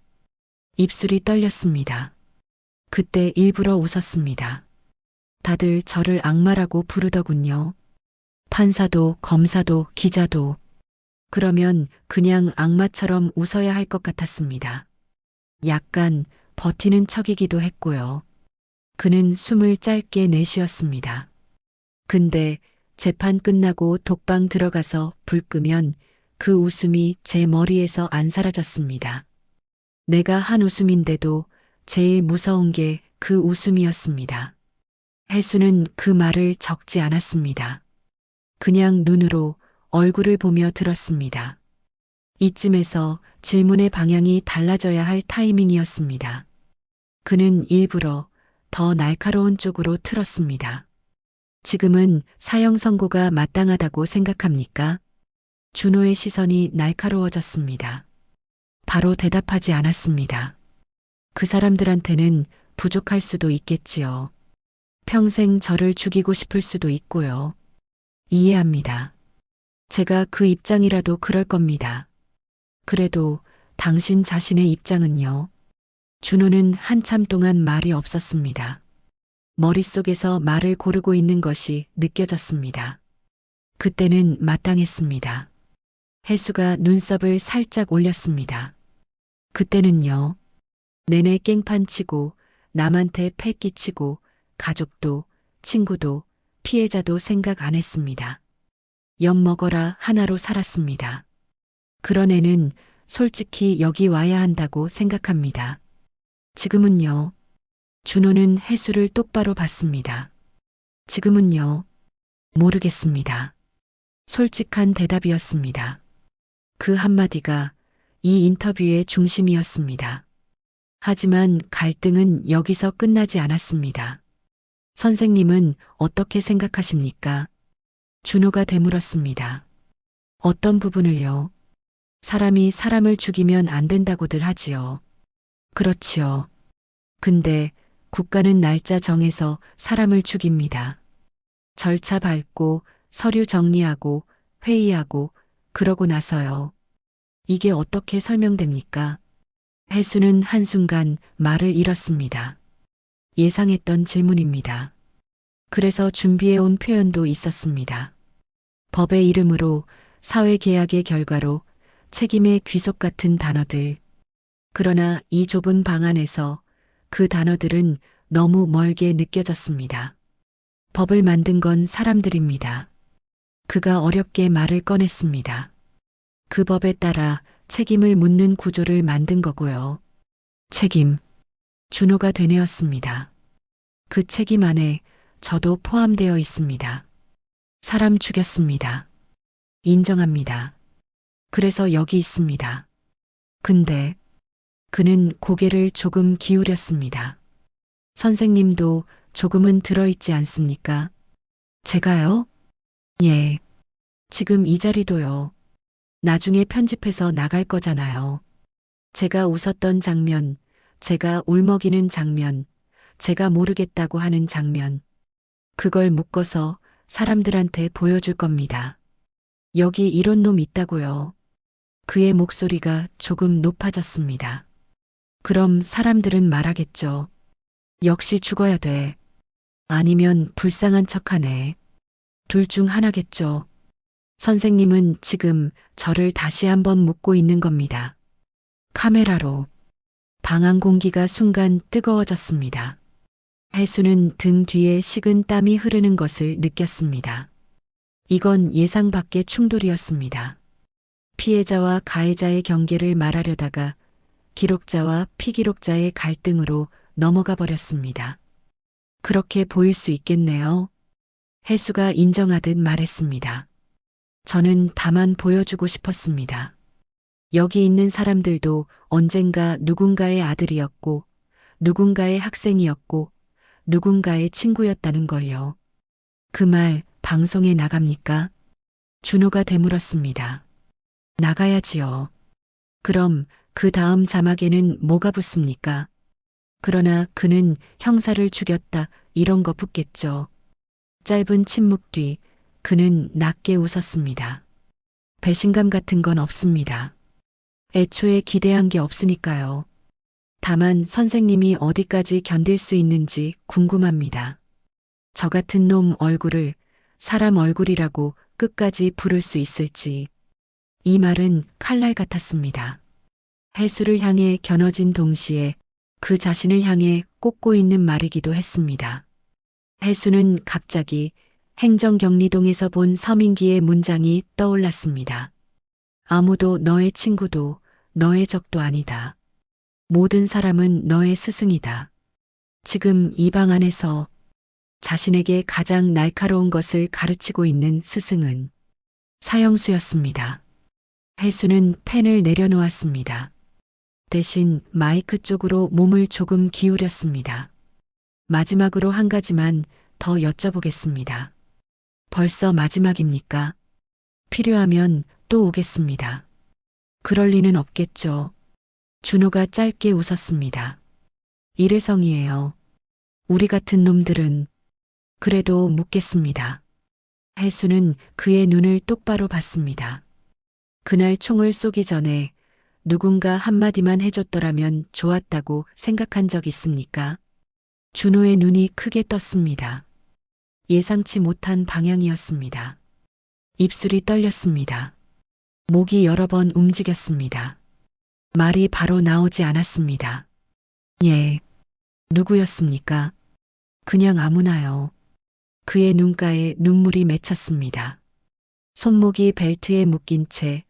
입술이 떨렸습니다. 그때 일부러 웃었습니다. 다들 저를 악마라고 부르더군요. 판사도 검사도 기자도. 그러면 그냥 악마처럼 웃어야 할 것 같았습니다. 약간 버티는 척이기도 했고요. 그는 숨을 짧게 내쉬었습니다. 근데 재판 끝나고 독방 들어가서 불 끄면 그 웃음이 제 머리에서 안 사라졌습니다. 내가 한 웃음인데도 제일 무서운 게 그 웃음이었습니다. 혜수는 그 말을 적지 않았습니다. 그냥 눈으로 얼굴을 보며 들었습니다. 이쯤에서 질문의 방향이 달라져야 할 타이밍이었습니다. 그는 일부러 더 날카로운 쪽으로 틀었습니다. 지금은 사형 선고가 마땅하다고 생각합니까? 준호의 시선이 날카로워졌습니다. 바로 대답하지 않았습니다. 그 사람들한테는 부족할 수도 있겠지요. 평생 저를 죽이고 싶을 수도 있고요. 이해합니다. 제가 그 입장이라도 그럴 겁니다. 그래도 당신 자신의 입장은요? 준호는 한참 동안 말이 없었습니다. 머릿속에서 말을 고르고 있는 것이 느껴졌습니다. 그때는 마땅했습니다. 혜수가 눈썹을 살짝 올렸습니다. 그때는요. 내내 깽판 치고 남한테 패 끼치고 가족도 친구도 피해자도 생각 안 했습니다. 엿먹어라 하나로 살았습니다. 그런 애는 솔직히 여기 와야 한다고 생각합니다. 지금은요. 준호는 혜수를 똑바로 봤습니다. 지금은요. 모르겠습니다. 솔직한 대답이었습니다. 그 한마디가 이 인터뷰의 중심이었습니다. 하지만 갈등은 여기서 끝나지 않았습니다. 선생님은 어떻게 생각하십니까? 준호가 되물었습니다. 어떤 부분을요? 사람이 사람을 죽이면 안 된다고들 하지요. 그렇지요. 근데 국가는 날짜 정해서 사람을 죽입니다. 절차 밟고 서류 정리하고 회의하고 그러고 나서요. 이게 어떻게 설명됩니까? 혜수는 한순간 말을 잃었습니다. 예상했던 질문입니다. 그래서 준비해온 표현도 있었습니다. 법의 이름으로 사회계약의 결과로 책임의 귀속 같은 단어들. 그러나 이 좁은 방 안에서 그 단어들은 너무 멀게 느껴졌습니다. 법을 만든 건 사람들입니다. 그가 어렵게 말을 꺼냈습니다. 그 법에 따라 책임을 묻는 구조를 만든 거고요. 책임. 준호가 되뇌었습니다. 그 책임 안에 저도 포함되어 있습니다. 사람 죽였습니다. 인정합니다. 그래서 여기 있습니다. 근데 그는 고개를 조금 기울였습니다. 선생님도 조금은 들어있지 않습니까? 제가요? 예. 지금 이 자리도요. 나중에 편집해서 나갈 거잖아요. 제가 웃었던 장면, 제가 울먹이는 장면, 제가 모르겠다고 하는 장면. 그걸 묶어서 사람들한테 보여줄 겁니다. 여기 이런 놈 있다고요. 그의 목소리가 조금 높아졌습니다. 그럼 사람들은 말하겠죠. 역시 죽어야 돼. 아니면 불쌍한 척하네. 둘 중 하나겠죠. 선생님은 지금 저를 다시 한번 묻고 있는 겁니다. 카메라로. 방 안 공기가 순간 뜨거워졌습니다. 혜수는 등 뒤에 식은 땀이 흐르는 것을 느꼈습니다. 이건 예상 밖의 충돌이었습니다. 피해자와 가해자의 경계를 말하려다가 기록자와 피기록자의 갈등으로 넘어가 버렸습니다. 그렇게 보일 수 있겠네요. 혜수가 인정하듯 말했습니다. 저는 다만 보여주고 싶었습니다. 여기 있는 사람들도 언젠가 누군가의 아들이었고, 누군가의 학생이었고, 누군가의 친구였다는 걸요. 그 말 방송에 나갑니까? 준호가 되물었습니다. 나가야지요. 그럼 그 다음 자막에는 뭐가 붙습니까? 그러나 그는 형사를 죽였다 이런 거 붙겠죠. 짧은 침묵 뒤 그는 낮게 웃었습니다. 배신감 같은 건 없습니다. 애초에 기대한 게 없으니까요. 다만 선생님이 어디까지 견딜 수 있는지 궁금합니다. 저 같은 놈 얼굴을 사람 얼굴이라고 끝까지 부를 수 있을지. 이 말은 칼날 같았습니다. 해수를 향해 겨눠진 동시에 그 자신을 향해 꽂고 있는 말이기도 했습니다. 해수는 갑자기 행정경리동에서 본 서민기의 문장이 떠올랐습니다. 아무도 너의 친구도 너의 적도 아니다. 모든 사람은 너의 스승이다. 지금 이 방 안에서 자신에게 가장 날카로운 것을 가르치고 있는 스승은 사형수였습니다. 해수는 펜을 내려놓았습니다. 대신 마이크 쪽으로 몸을 조금 기울였습니다. 마지막으로 한 가지만 더 여쭤보겠습니다. 벌써 마지막입니까? 필요하면 또 오겠습니다. 그럴 리는 없겠죠. 준호가 짧게 웃었습니다. 일회성이에요. 우리 같은 놈들은 그래도 묻겠습니다. 해수는 그의 눈을 똑바로 봤습니다. 그날 총을 쏘기 전에 누군가 한마디만 해줬더라면 좋았다고 생각한 적 있습니까? 준호의 눈이 크게 떴습니다. 예상치 못한 방향이었습니다. 입술이 떨렸습니다. 목이 여러 번 움직였습니다. 말이 바로 나오지 않았습니다. 예. 누구였습니까? 그냥 아무나요. 그의 눈가에 눈물이 맺혔습니다. 손목이 벨트에 묶인 채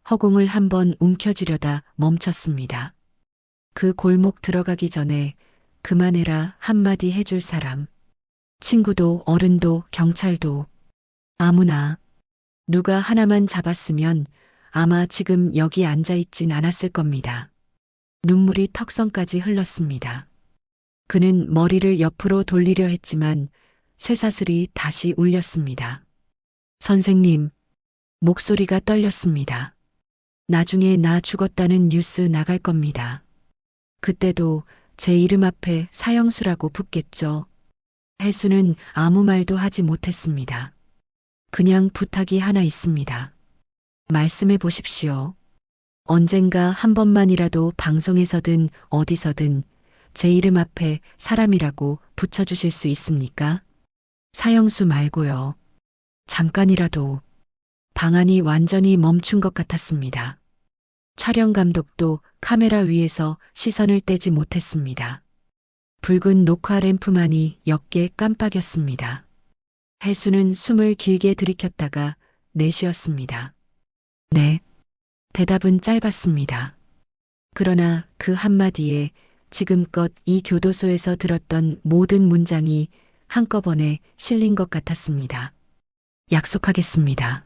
허공을 한번 움켜쥐려다 멈췄습니다. 그 골목 들어가기 전에 그만해라 한마디 해줄 사람. 친구도 어른도 경찰도 아무나 누가 하나만 잡았으면 아마 지금 여기 앉아있진 않았을 겁니다. 눈물이 턱선까지 흘렀습니다. 그는 머리를 옆으로 돌리려 했지만 쇠사슬이 다시 울렸습니다. 선생님, 목소리가 떨렸습니다. 나중에 나 죽었다는 뉴스 나갈 겁니다. 그때도 제 이름 앞에 사형수라고 붙겠죠. 해수는 아무 말도 하지 못했습니다. 그냥 부탁이 하나 있습니다. 말씀해 보십시오. 언젠가 한 번만이라도 방송에서든 어디서든 제 이름 앞에 사람이라고 붙여주실 수 있습니까? 사형수 말고요. 잠깐이라도. 방안이 완전히 멈춘 것 같았습니다. 촬영 감독도 카메라 위에서 시선을 떼지 못했습니다. 붉은 녹화 램프만이 옅게 깜빡였습니다. 해수는 숨을 길게 들이켰다가 내쉬었습니다. 네. 대답은 짧았습니다. 그러나 그 한마디에 지금껏 이 교도소에서 들었던 모든 문장이 한꺼번에 실린 것 같았습니다. 약속하겠습니다.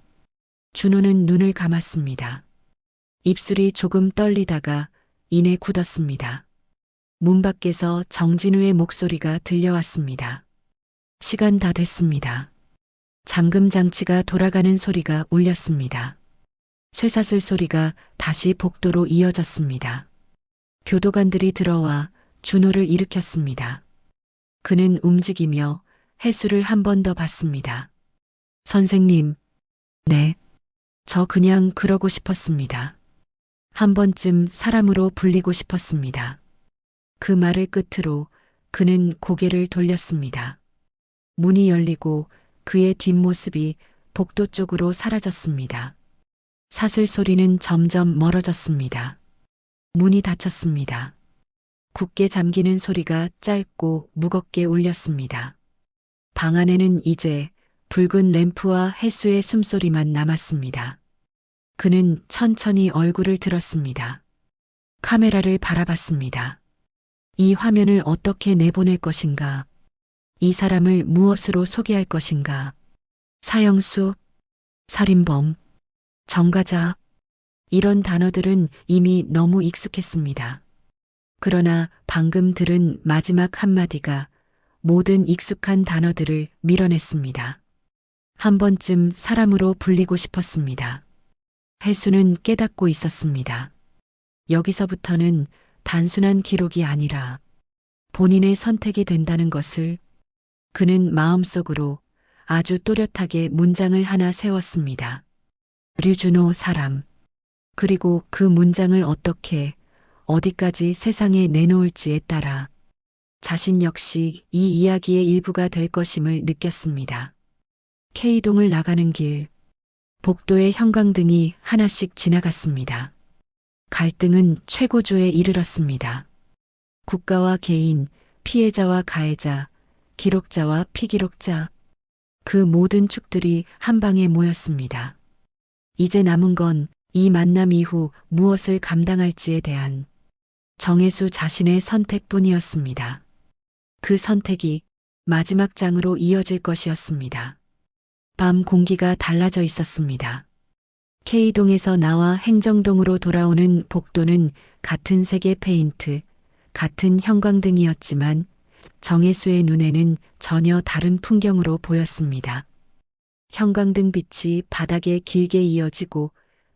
준호는 눈을 감았습니다. 입술이 조금 떨리다가 이내 굳었습니다. 문 밖에서 정진우의 목소리가 들려왔습니다. 시간 다 됐습니다. 잠금 장치가 돌아가는 소리가 울렸습니다. 쇠사슬 소리가 다시 복도로 이어졌습니다. 교도관들이 들어와 준호를 일으켰습니다. 그는 움직이며 해수를 한 번 더 봤습니다. 선생님, 네. 저 그냥 그러고 싶었습니다. 한 번쯤 사람으로 불리고 싶었습니다. 그 말을 끝으로 그는 고개를 돌렸습니다. 문이 열리고 그의 뒷모습이 복도 쪽으로 사라졌습니다. 사슬 소리는 점점 멀어졌습니다. 문이 닫혔습니다. 굳게 잠기는 소리가 짧고 무겁게 울렸습니다. 방 안에는 이제 붉은 램프와 해수의 숨소리만 남았습니다. 그는 천천히 얼굴을 들었습니다. 카메라를 바라봤습니다. 이 화면을 어떻게 내보낼 것인가? 이 사람을 무엇으로 소개할 것인가? 사형수, 살인범, 정가자, 이런 단어들은 이미 너무 익숙했습니다. 그러나 방금 들은 마지막 한마디가 모든 익숙한 단어들을 밀어냈습니다. 한 번쯤 사람으로 불리고 싶었습니다. 해수는 깨닫고 있었습니다. 여기서부터는 단순한 기록이 아니라 본인의 선택이 된다는 것을. 그는 마음속으로 아주 또렷하게 문장을 하나 세웠습니다. 류준호 사람. 그리고 그 문장을 어떻게 어디까지 세상에 내놓을지에 따라 자신 역시 이 이야기의 일부가 될 것임을 느꼈습니다. K동을 나가는 길, 복도의 형광등이 하나씩 지나갔습니다. 갈등은 최고조에 이르렀습니다. 국가와 개인, 피해자와 가해자, 기록자와 피기록자, 그 모든 축들이 한 방에 모였습니다. 이제 남은 건 이 만남 이후 무엇을 감당할지에 대한 정혜수 자신의 선택뿐이었습니다. 그 선택이 마지막 장으로 이어질 것이었습니다. 밤 공기가 달라져 있었습니다. K동에서 나와 행정동으로 돌아오는 복도는 같은 색의 페인트, 같은 형광등이었지만 정혜수의 눈에는 전혀 다른 풍경으로 보였습니다. 형광등 빛이 바닥에 길게 이어지고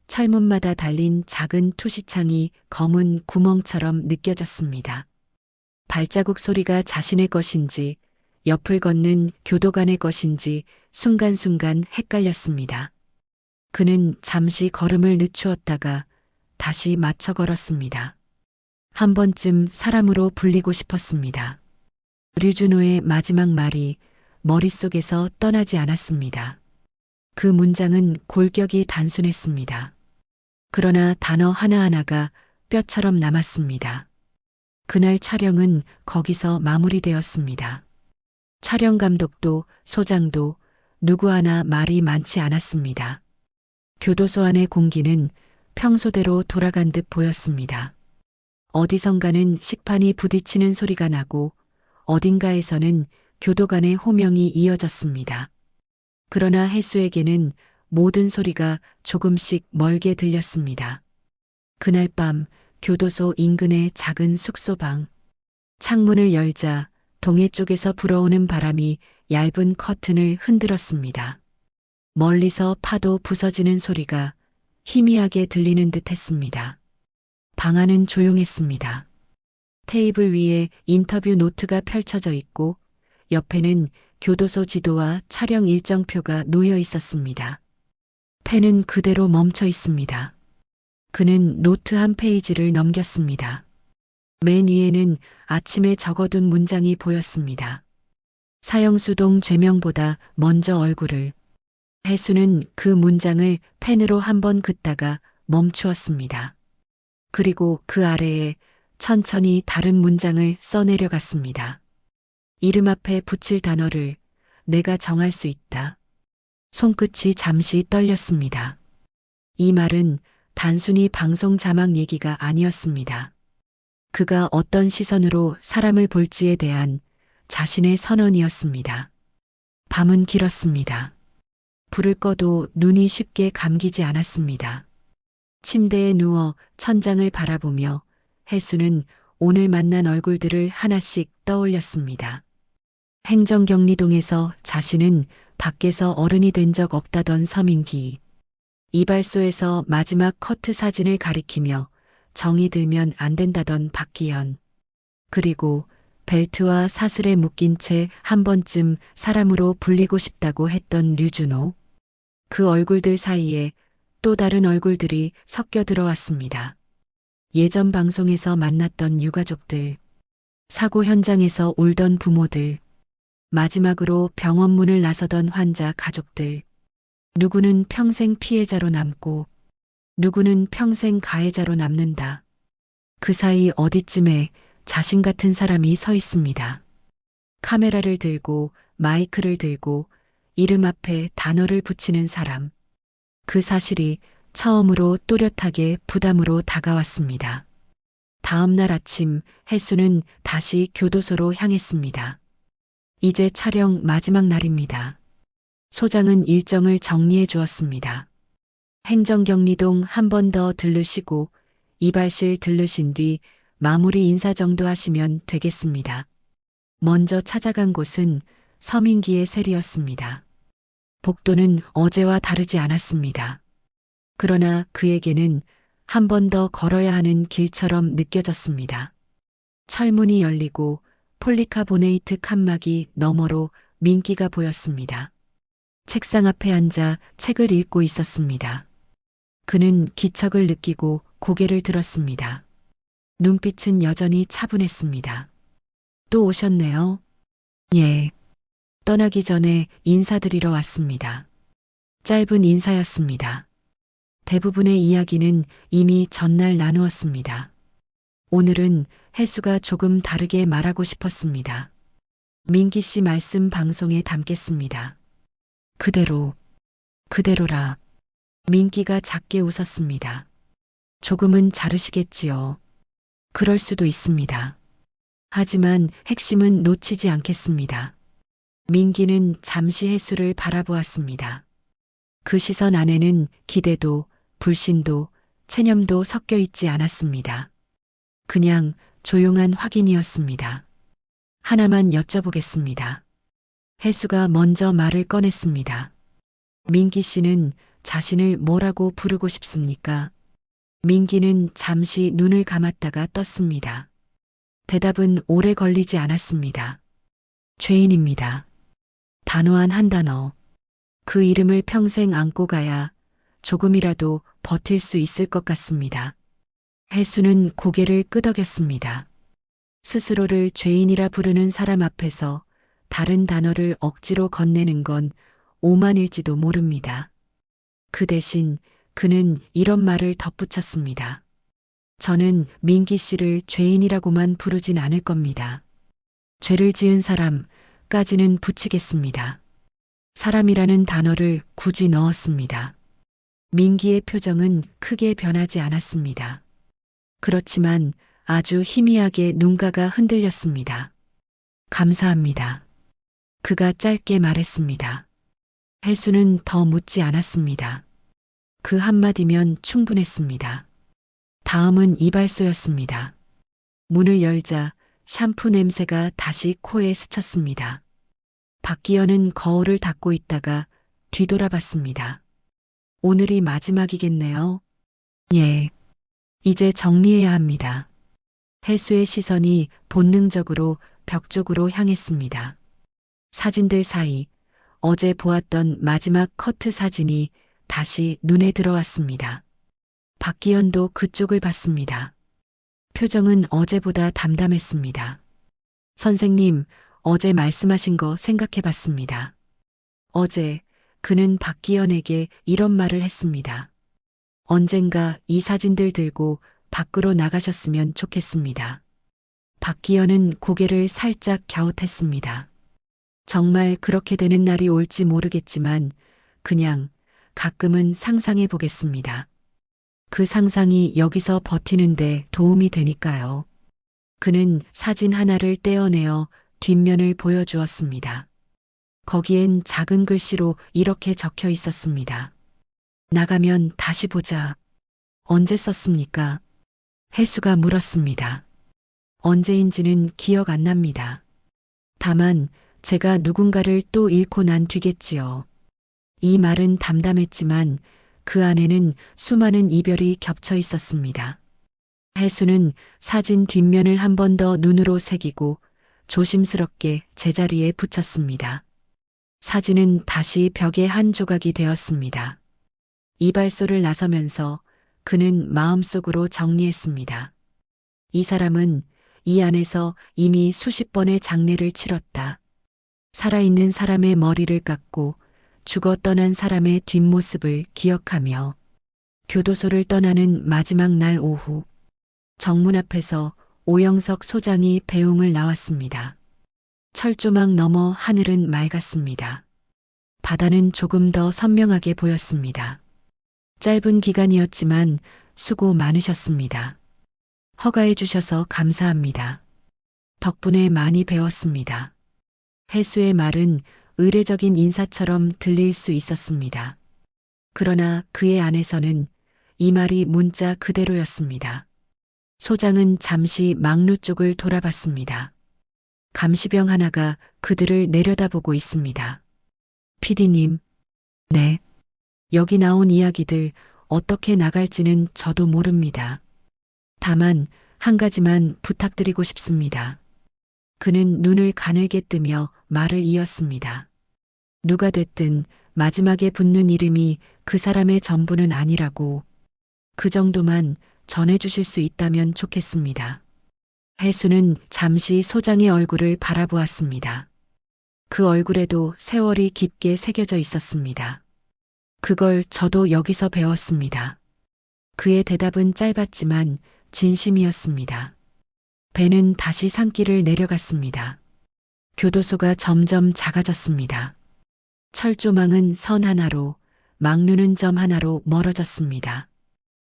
철문마다 달린 작은 투시창이 검은 구멍처럼 느껴졌습니다. 발자국 소리가 자신의 것인지 옆을 걷는 교도관의 것인지 순간순간 헷갈렸습니다. 그는 잠시 걸음을 늦추었다가 다시 맞춰 걸었습니다. 한 번쯤 사람으로 불리고 싶었습니다. 류준호의 마지막 말이 머릿속에서 떠나지 않았습니다. 그 문장은 골격이 단순했습니다. 그러나 단어 하나하나가 뼈처럼 남았습니다. 그날 촬영은 거기서 마무리되었습니다. 촬영 감독도 소장도 누구 하나 말이 많지 않았습니다. 교도소 안의 공기는 평소대로 돌아간 듯 보였습니다. 어디선가는 식판이 부딪히는 소리가 나고 어딘가에서는 교도관의 호명이 이어졌습니다. 그러나 혜수에게는 모든 소리가 조금씩 멀게 들렸습니다. 그날 밤 교도소 인근의 작은 숙소방. 창문을 열자 동해 쪽에서 불어오는 바람이 얇은 커튼을 흔들었습니다. 멀리서 파도 부서지는 소리가 희미하게 들리는 듯 했습니다. 방 안은 조용했습니다. 테이블 위에 인터뷰 노트가 펼쳐져 있고 옆에는 교도소 지도와 촬영 일정표가 놓여 있었습니다. 펜은 그대로 멈춰 있습니다. 그는 노트 한 페이지를 넘겼습니다. 맨 위에는 아침에 적어둔 문장이 보였습니다. 사형수동 죄명보다 먼저 얼굴을. 혜수는 그 문장을 펜으로 한번 긋다가 멈추었습니다. 그리고 그 아래에 천천히 다른 문장을 써내려갔습니다. 이름 앞에 붙일 단어를 내가 정할 수 있다. 손끝이 잠시 떨렸습니다. 이 말은 단순히 방송 자막 얘기가 아니었습니다. 그가 어떤 시선으로 사람을 볼지에 대한 자신의 선언이었습니다. 밤은 길었습니다. 불을 꺼도 눈이 쉽게 감기지 않았습니다. 침대에 누워 천장을 바라보며 혜수는 오늘 만난 얼굴들을 하나씩 떠올렸습니다. 행정경리동에서 자신은 밖에서 어른이 된 적 없다던 서민기. 이발소에서 마지막 커트 사진을 가리키며 정이 들면 안 된다던 박기현. 그리고 벨트와 사슬에 묶인 채 한 번쯤 사람으로 불리고 싶다고 했던 류준호. 그 얼굴들 사이에 또 다른 얼굴들이 섞여 들어왔습니다. 예전 방송에서 만났던 유가족들, 사고 현장에서 울던 부모들, 마지막으로 병원 문을 나서던 환자 가족들. 누구는 평생 피해자로 남고 누구는 평생 가해자로 남는다. 그 사이 어디쯤에 자신 같은 사람이 서 있습니다. 카메라를 들고 마이크를 들고 이름 앞에 단어를 붙이는 사람. 그 사실이 처음으로 또렷하게 부담으로 다가왔습니다. 다음 날 아침 혜수는 다시 교도소로 향했습니다. 이제 촬영 마지막 날입니다. 소장은 일정을 정리해 주었습니다. 행정경리동 한 번 더 들르시고 이발실 들르신 뒤 마무리 인사 정도 하시면 되겠습니다. 먼저 찾아간 곳은 서민기의 셀이었습니다. 복도는 어제와 다르지 않았습니다. 그러나 그에게는 한 번 더 걸어야 하는 길처럼 느껴졌습니다. 철문이 열리고 폴리카보네이트 칸막이 너머로 민기가 보였습니다. 책상 앞에 앉아 책을 읽고 있었습니다. 그는 기척을 느끼고 고개를 들었습니다. 눈빛은 여전히 차분했습니다. 또 오셨네요. 예. 떠나기 전에 인사드리러 왔습니다. 짧은 인사였습니다. 대부분의 이야기는 이미 전날 나누었습니다. 오늘은 혜수가 조금 다르게 말하고 싶었습니다. 민기 씨 말씀 방송에 담겠습니다. 그대로라. 민기가 작게 웃었습니다. 조금은 자르시겠지요. 그럴 수도 있습니다. 하지만 핵심은 놓치지 않겠습니다. 민기는 잠시 혜수를 바라보았습니다. 그 시선 안에는 기대도, 불신도, 체념도 섞여 있지 않았습니다. 그냥 조용한 확인이었습니다. 하나만 여쭤보겠습니다. 혜수가 먼저 말을 꺼냈습니다. 민기 씨는 자신을 뭐라고 부르고 싶습니까? 민기는 잠시 눈을 감았다가 떴습니다. 대답은 오래 걸리지 않았습니다. 죄인입니다. 단호한 한 단어. 그 이름을 평생 안고 가야 조금이라도 버틸 수 있을 것 같습니다. 혜수는 고개를 끄덕였습니다. 스스로를 죄인이라 부르는 사람 앞에서 다른 단어를 억지로 건네는 건 오만일지도 모릅니다. 그 대신 그는 이런 말을 덧붙였습니다. 저는 민기 씨를 죄인이라고만 부르진 않을 겁니다. 죄를 지은 사람까지는 붙이겠습니다. 사람이라는 단어를 굳이 넣었습니다. 민기의 표정은 크게 변하지 않았습니다. 그렇지만 아주 희미하게 눈가가 흔들렸습니다. 감사합니다. 그가 짧게 말했습니다. 혜수는 더 묻지 않았습니다. 그 한마디면 충분했습니다. 다음은 이발소였습니다. 문을 열자 샴푸 냄새가 다시 코에 스쳤습니다. 박기현은 거울을 닦고 있다가 뒤돌아봤습니다. 오늘이 마지막이겠네요. 예. 이제 정리해야 합니다. 혜수의 시선이 본능적으로 벽 쪽으로 향했습니다. 사진들 사이 어제 보았던 마지막 커트 사진이 다시 눈에 들어왔습니다. 박기현도 그쪽을 봤습니다. 표정은 어제보다 담담했습니다. 선생님, 어제 말씀하신 거 생각해 봤습니다. 어제 그는 박기현에게 이런 말을 했습니다. 언젠가 이 사진들 들고 밖으로 나가셨으면 좋겠습니다. 박기현은 고개를 살짝 갸웃했습니다. 정말 그렇게 되는 날이 올지 모르겠지만 그냥 가끔은 상상해 보겠습니다. 그 상상이 여기서 버티는데 도움이 되니까요. 그는 사진 하나를 떼어내어 뒷면을 보여주었습니다. 거기엔 작은 글씨로 이렇게 적혀 있었습니다. 나가면 다시 보자. 언제 썼습니까? 혜수가 물었습니다. 언제인지는 기억 안 납니다. 다만 제가 누군가를 또 잃고 난 뒤겠지요. 이 말은 담담했지만 그 안에는 수많은 이별이 겹쳐 있었습니다. 혜수는 사진 뒷면을 한 번 더 눈으로 새기고 조심스럽게 제자리에 붙였습니다. 사진은 다시 벽의 한 조각이 되었습니다. 이발소를 나서면서 그는 마음속으로 정리했습니다. 이 사람은 이 안에서 이미 수십 번의 장례를 치렀다. 살아있는 사람의 머리를 깎고 죽어 떠난 사람의 뒷모습을 기억하며 교도소를 떠나는 마지막 날 오후 정문 앞에서 오영석 소장이 배웅을 나왔습니다. 철조망 너머 하늘은 맑았습니다. 바다는 조금 더 선명하게 보였습니다. 짧은 기간이었지만 수고 많으셨습니다. 허가해 주셔서 감사합니다. 덕분에 많이 배웠습니다. 혜수의 말은 의례적인 인사처럼 들릴 수 있었습니다. 그러나 그의 안에서는 이 말이 문자 그대로였습니다. 소장은 잠시 막루 쪽을 돌아봤습니다. 감시병 하나가 그들을 내려다보고 있습니다. PD님, 네. 여기 나온 이야기들 어떻게 나갈지는 저도 모릅니다. 다만 한 가지만 부탁드리고 싶습니다. 그는 눈을 가늘게 뜨며 말을 이었습니다. 누가 됐든 마지막에 붙는 이름이 그 사람의 전부는 아니라고 그 정도만 전해주실 수 있다면 좋겠습니다. 혜수는 잠시 소장의 얼굴을 바라보았습니다. 그 얼굴에도 세월이 깊게 새겨져 있었습니다. 그걸 저도 여기서 배웠습니다. 그의 대답은 짧았지만 진심이었습니다. 배는 다시 산길을 내려갔습니다. 교도소가 점점 작아졌습니다. 철조망은 선 하나로, 막루는 점 하나로 멀어졌습니다.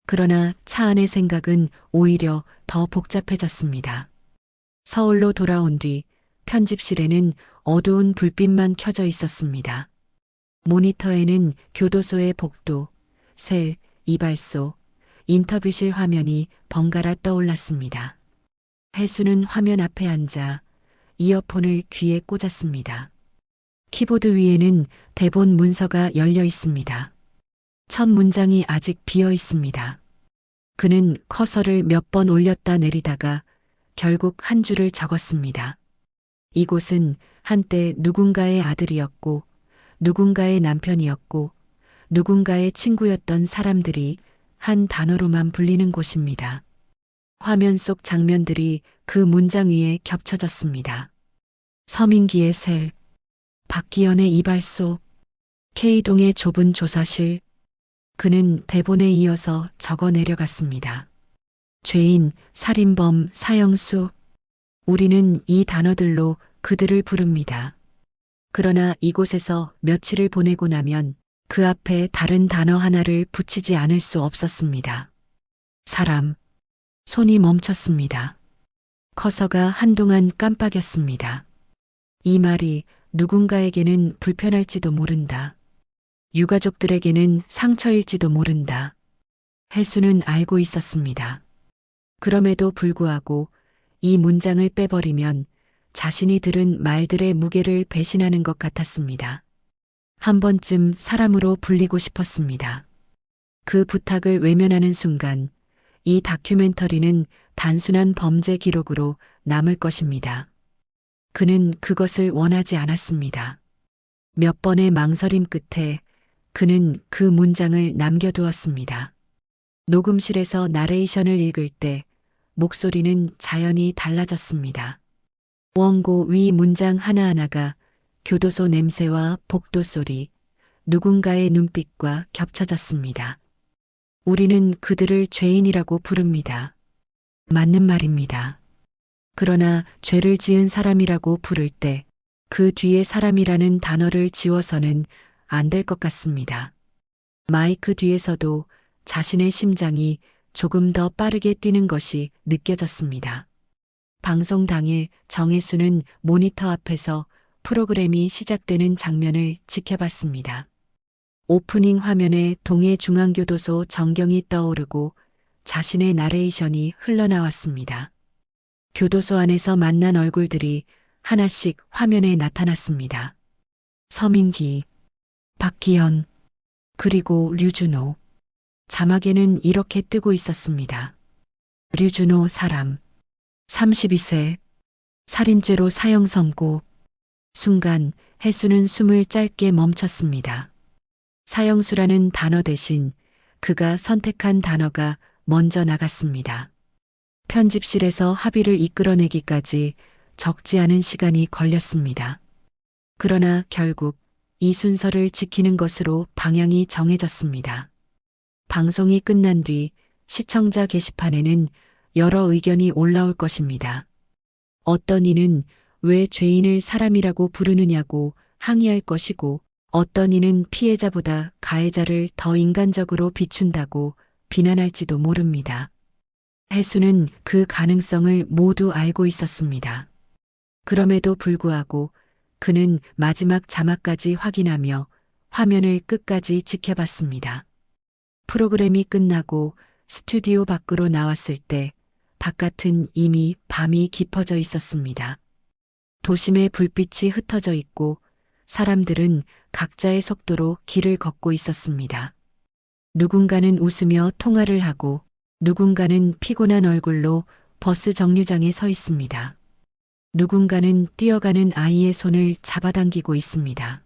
그러나 차 안의 생각은 오히려 더 복잡해졌습니다. 서울로 돌아온 뒤 편집실에는 어두운 불빛만 켜져 있었습니다. 모니터에는 교도소의 복도, 셀, 이발소, 인터뷰실 화면이 번갈아 떠올랐습니다. 혜수는 화면 앞에 앉아 이어폰을 귀에 꽂았습니다. 키보드 위에는 대본 문서가 열려 있습니다. 첫 문장이 아직 비어 있습니다. 그는 커서를 몇 번 올렸다 내리다가 결국 한 줄을 적었습니다. 이곳은 한때 누군가의 아들이었고, 누군가의 남편이었고, 누군가의 친구였던 사람들이 한 단어로만 불리는 곳입니다. 화면 속 장면들이 그 문장 위에 겹쳐졌습니다. 서민기의 셀, 박기현의 이발소, K동의 좁은 조사실. 그는 대본에 이어서 적어 내려갔습니다. 죄인, 살인범, 사형수. 우리는 이 단어들로 그들을 부릅니다. 그러나 이곳에서 며칠을 보내고 나면 그 앞에 다른 단어 하나를 붙이지 않을 수 없었습니다. 사람. 손이 멈췄습니다. 커서가 한동안 깜빡였습니다. 이 말이 누군가에게는 불편할지도 모른다. 유가족들에게는 상처일지도 모른다. 혜수는 알고 있었습니다. 그럼에도 불구하고 이 문장을 빼버리면 자신이 들은 말들의 무게를 배신하는 것 같았습니다. 한 번쯤 사람으로 불리고 싶었습니다. 그 부탁을 외면하는 순간 이 다큐멘터리는 단순한 범죄 기록으로 남을 것입니다. 그는 그것을 원하지 않았습니다. 몇 번의 망설임 끝에 그는 그 문장을 남겨두었습니다. 녹음실에서 나레이션을 읽을 때 목소리는 자연히 달라졌습니다. 원고 위 문장 하나하나가 교도소 냄새와 복도 소리, 누군가의 눈빛과 겹쳐졌습니다. 우리는 그들을 죄인이라고 부릅니다. 맞는 말입니다. 그러나 죄를 지은 사람이라고 부를 때 그 뒤에 사람이라는 단어를 지워서는 안 될 것 같습니다. 마이크 뒤에서도 자신의 심장이 조금 더 빠르게 뛰는 것이 느껴졌습니다. 방송 당일 정혜수는 모니터 앞에서 프로그램이 시작되는 장면을 지켜봤습니다. 오프닝 화면에 동해중앙교도소 전경이 떠오르고 자신의 나레이션이 흘러나왔습니다. 교도소 안에서 만난 얼굴들이 하나씩 화면에 나타났습니다. 서민기, 박기현, 그리고 류준호. 자막에는 이렇게 뜨고 있었습니다. 류준호 사람, 32세, 살인죄로 사형 선고. 순간 혜수는 숨을 짧게 멈췄습니다. 사형수라는 단어 대신 그가 선택한 단어가 먼저 나갔습니다. 편집실에서 합의를 이끌어내기까지 적지 않은 시간이 걸렸습니다. 그러나 결국 이 순서를 지키는 것으로 방향이 정해졌습니다. 방송이 끝난 뒤 시청자 게시판에는 여러 의견이 올라올 것입니다. 어떤 이는 왜 죄인을 사람이라고 부르느냐고 항의할 것이고, 어떤 이는 피해자보다 가해자를 더 인간적으로 비춘다고 비난할지도 모릅니다. 혜수는 그 가능성을 모두 알고 있었습니다. 그럼에도 불구하고 그는 마지막 자막까지 확인하며 화면을 끝까지 지켜봤습니다. 프로그램이 끝나고 스튜디오 밖으로 나왔을 때 바깥은 이미 밤이 깊어져 있었습니다. 도심의 불빛이 흩어져 있고 사람들은 각자의 속도로 길을 걷고 있었습니다. 누군가는 웃으며 통화를 하고 누군가는 피곤한 얼굴로 버스 정류장에 서 있습니다. 누군가는 뛰어가는 아이의 손을 잡아당기고 있습니다.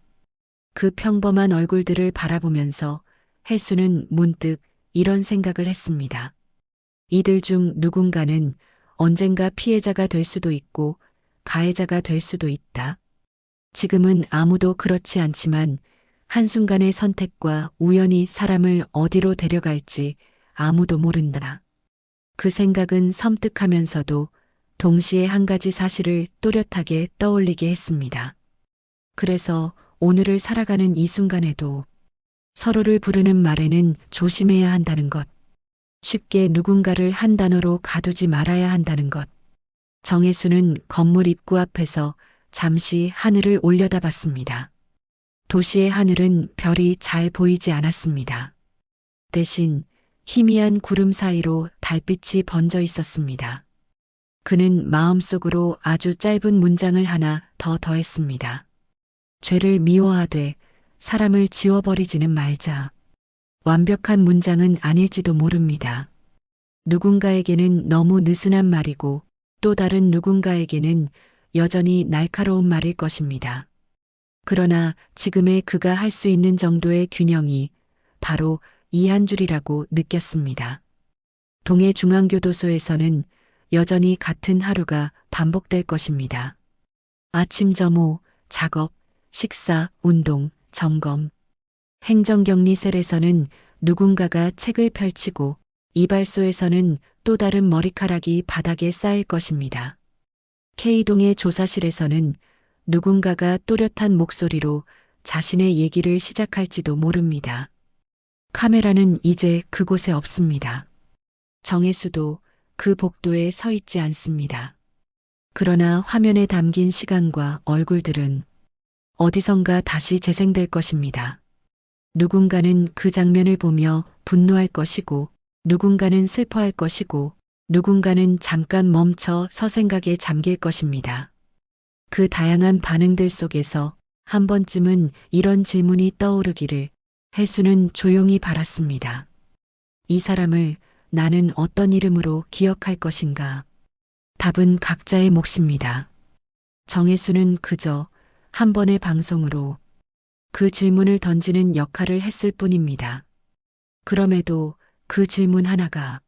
그 평범한 얼굴들을 바라보면서 혜수는 문득 이런 생각을 했습니다. 이들 중 누군가는 언젠가 피해자가 될 수도 있고 가해자가 될 수도 있다. 지금은 아무도 그렇지 않지만 한순간의 선택과 우연이 사람을 어디로 데려갈지 아무도 모른다. 그 생각은 섬뜩하면서도 동시에 한 가지 사실을 또렷하게 떠올리게 했습니다. 그래서 오늘을 살아가는 이 순간에도 서로를 부르는 말에는 조심해야 한다는 것. 쉽게 누군가를 한 단어로 가두지 말아야 한다는 것. 정혜수는 건물 입구 앞에서 잠시 하늘을 올려다봤습니다. 도시의 하늘은 별이 잘 보이지 않았습니다. 대신 희미한 구름 사이로 달빛이 번져 있었습니다. 그는 마음속으로 아주 짧은 문장을 하나 더 더했습니다. 죄를 미워하되 사람을 지워버리지는 말자. 완벽한 문장은 아닐지도 모릅니다. 누군가에게는 너무 느슨한 말이고 또 다른 누군가에게는 여전히 날카로운 말일 것입니다. 그러나 지금의 그가 할 수 있는 정도의 균형이 바로 이 한 줄이라고 느꼈습니다. 동해 중앙교도소에서는 여전히 같은 하루가 반복될 것입니다. 아침 점호, 작업, 식사, 운동, 점검. 행정격리셀에서는 누군가가 책을 펼치고 이발소에서는 또 다른 머리카락이 바닥에 쌓일 것입니다. K동의 조사실에서는 누군가가 또렷한 목소리로 자신의 얘기를 시작할지도 모릅니다. 카메라는 이제 그곳에 없습니다. 정혜수도 그 복도에 서 있지 않습니다. 그러나 화면에 담긴 시간과 얼굴들은 어디선가 다시 재생될 것입니다. 누군가는 그 장면을 보며 분노할 것이고, 누군가는 슬퍼할 것이고, 누군가는 잠깐 멈춰 서생각에 잠길 것입니다. 그 다양한 반응들 속에서 한 번쯤은 이런 질문이 떠오르기를 혜수는 조용히 바랐습니다. 이 사람을 나는 어떤 이름으로 기억할 것인가? 답은 각자의 몫입니다. 정혜수는 그저 한 번의 방송으로 그 질문을 던지는 역할을 했을 뿐입니다. 그럼에도 그 질문 하나가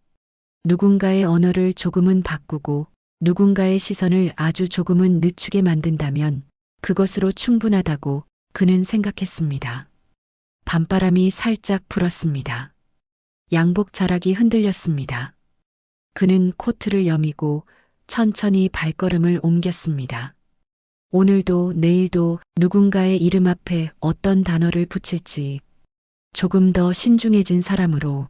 누군가의 언어를 조금은 바꾸고 누군가의 시선을 아주 조금은 늦추게 만든다면 그것으로 충분하다고 그는 생각했습니다. 밤바람이 살짝 불었습니다. 양복 자락이 흔들렸습니다. 그는 코트를 여미고 천천히 발걸음을 옮겼습니다. 오늘도 내일도 누군가의 이름 앞에 어떤 단어를 붙일지 조금 더 신중해진 사람으로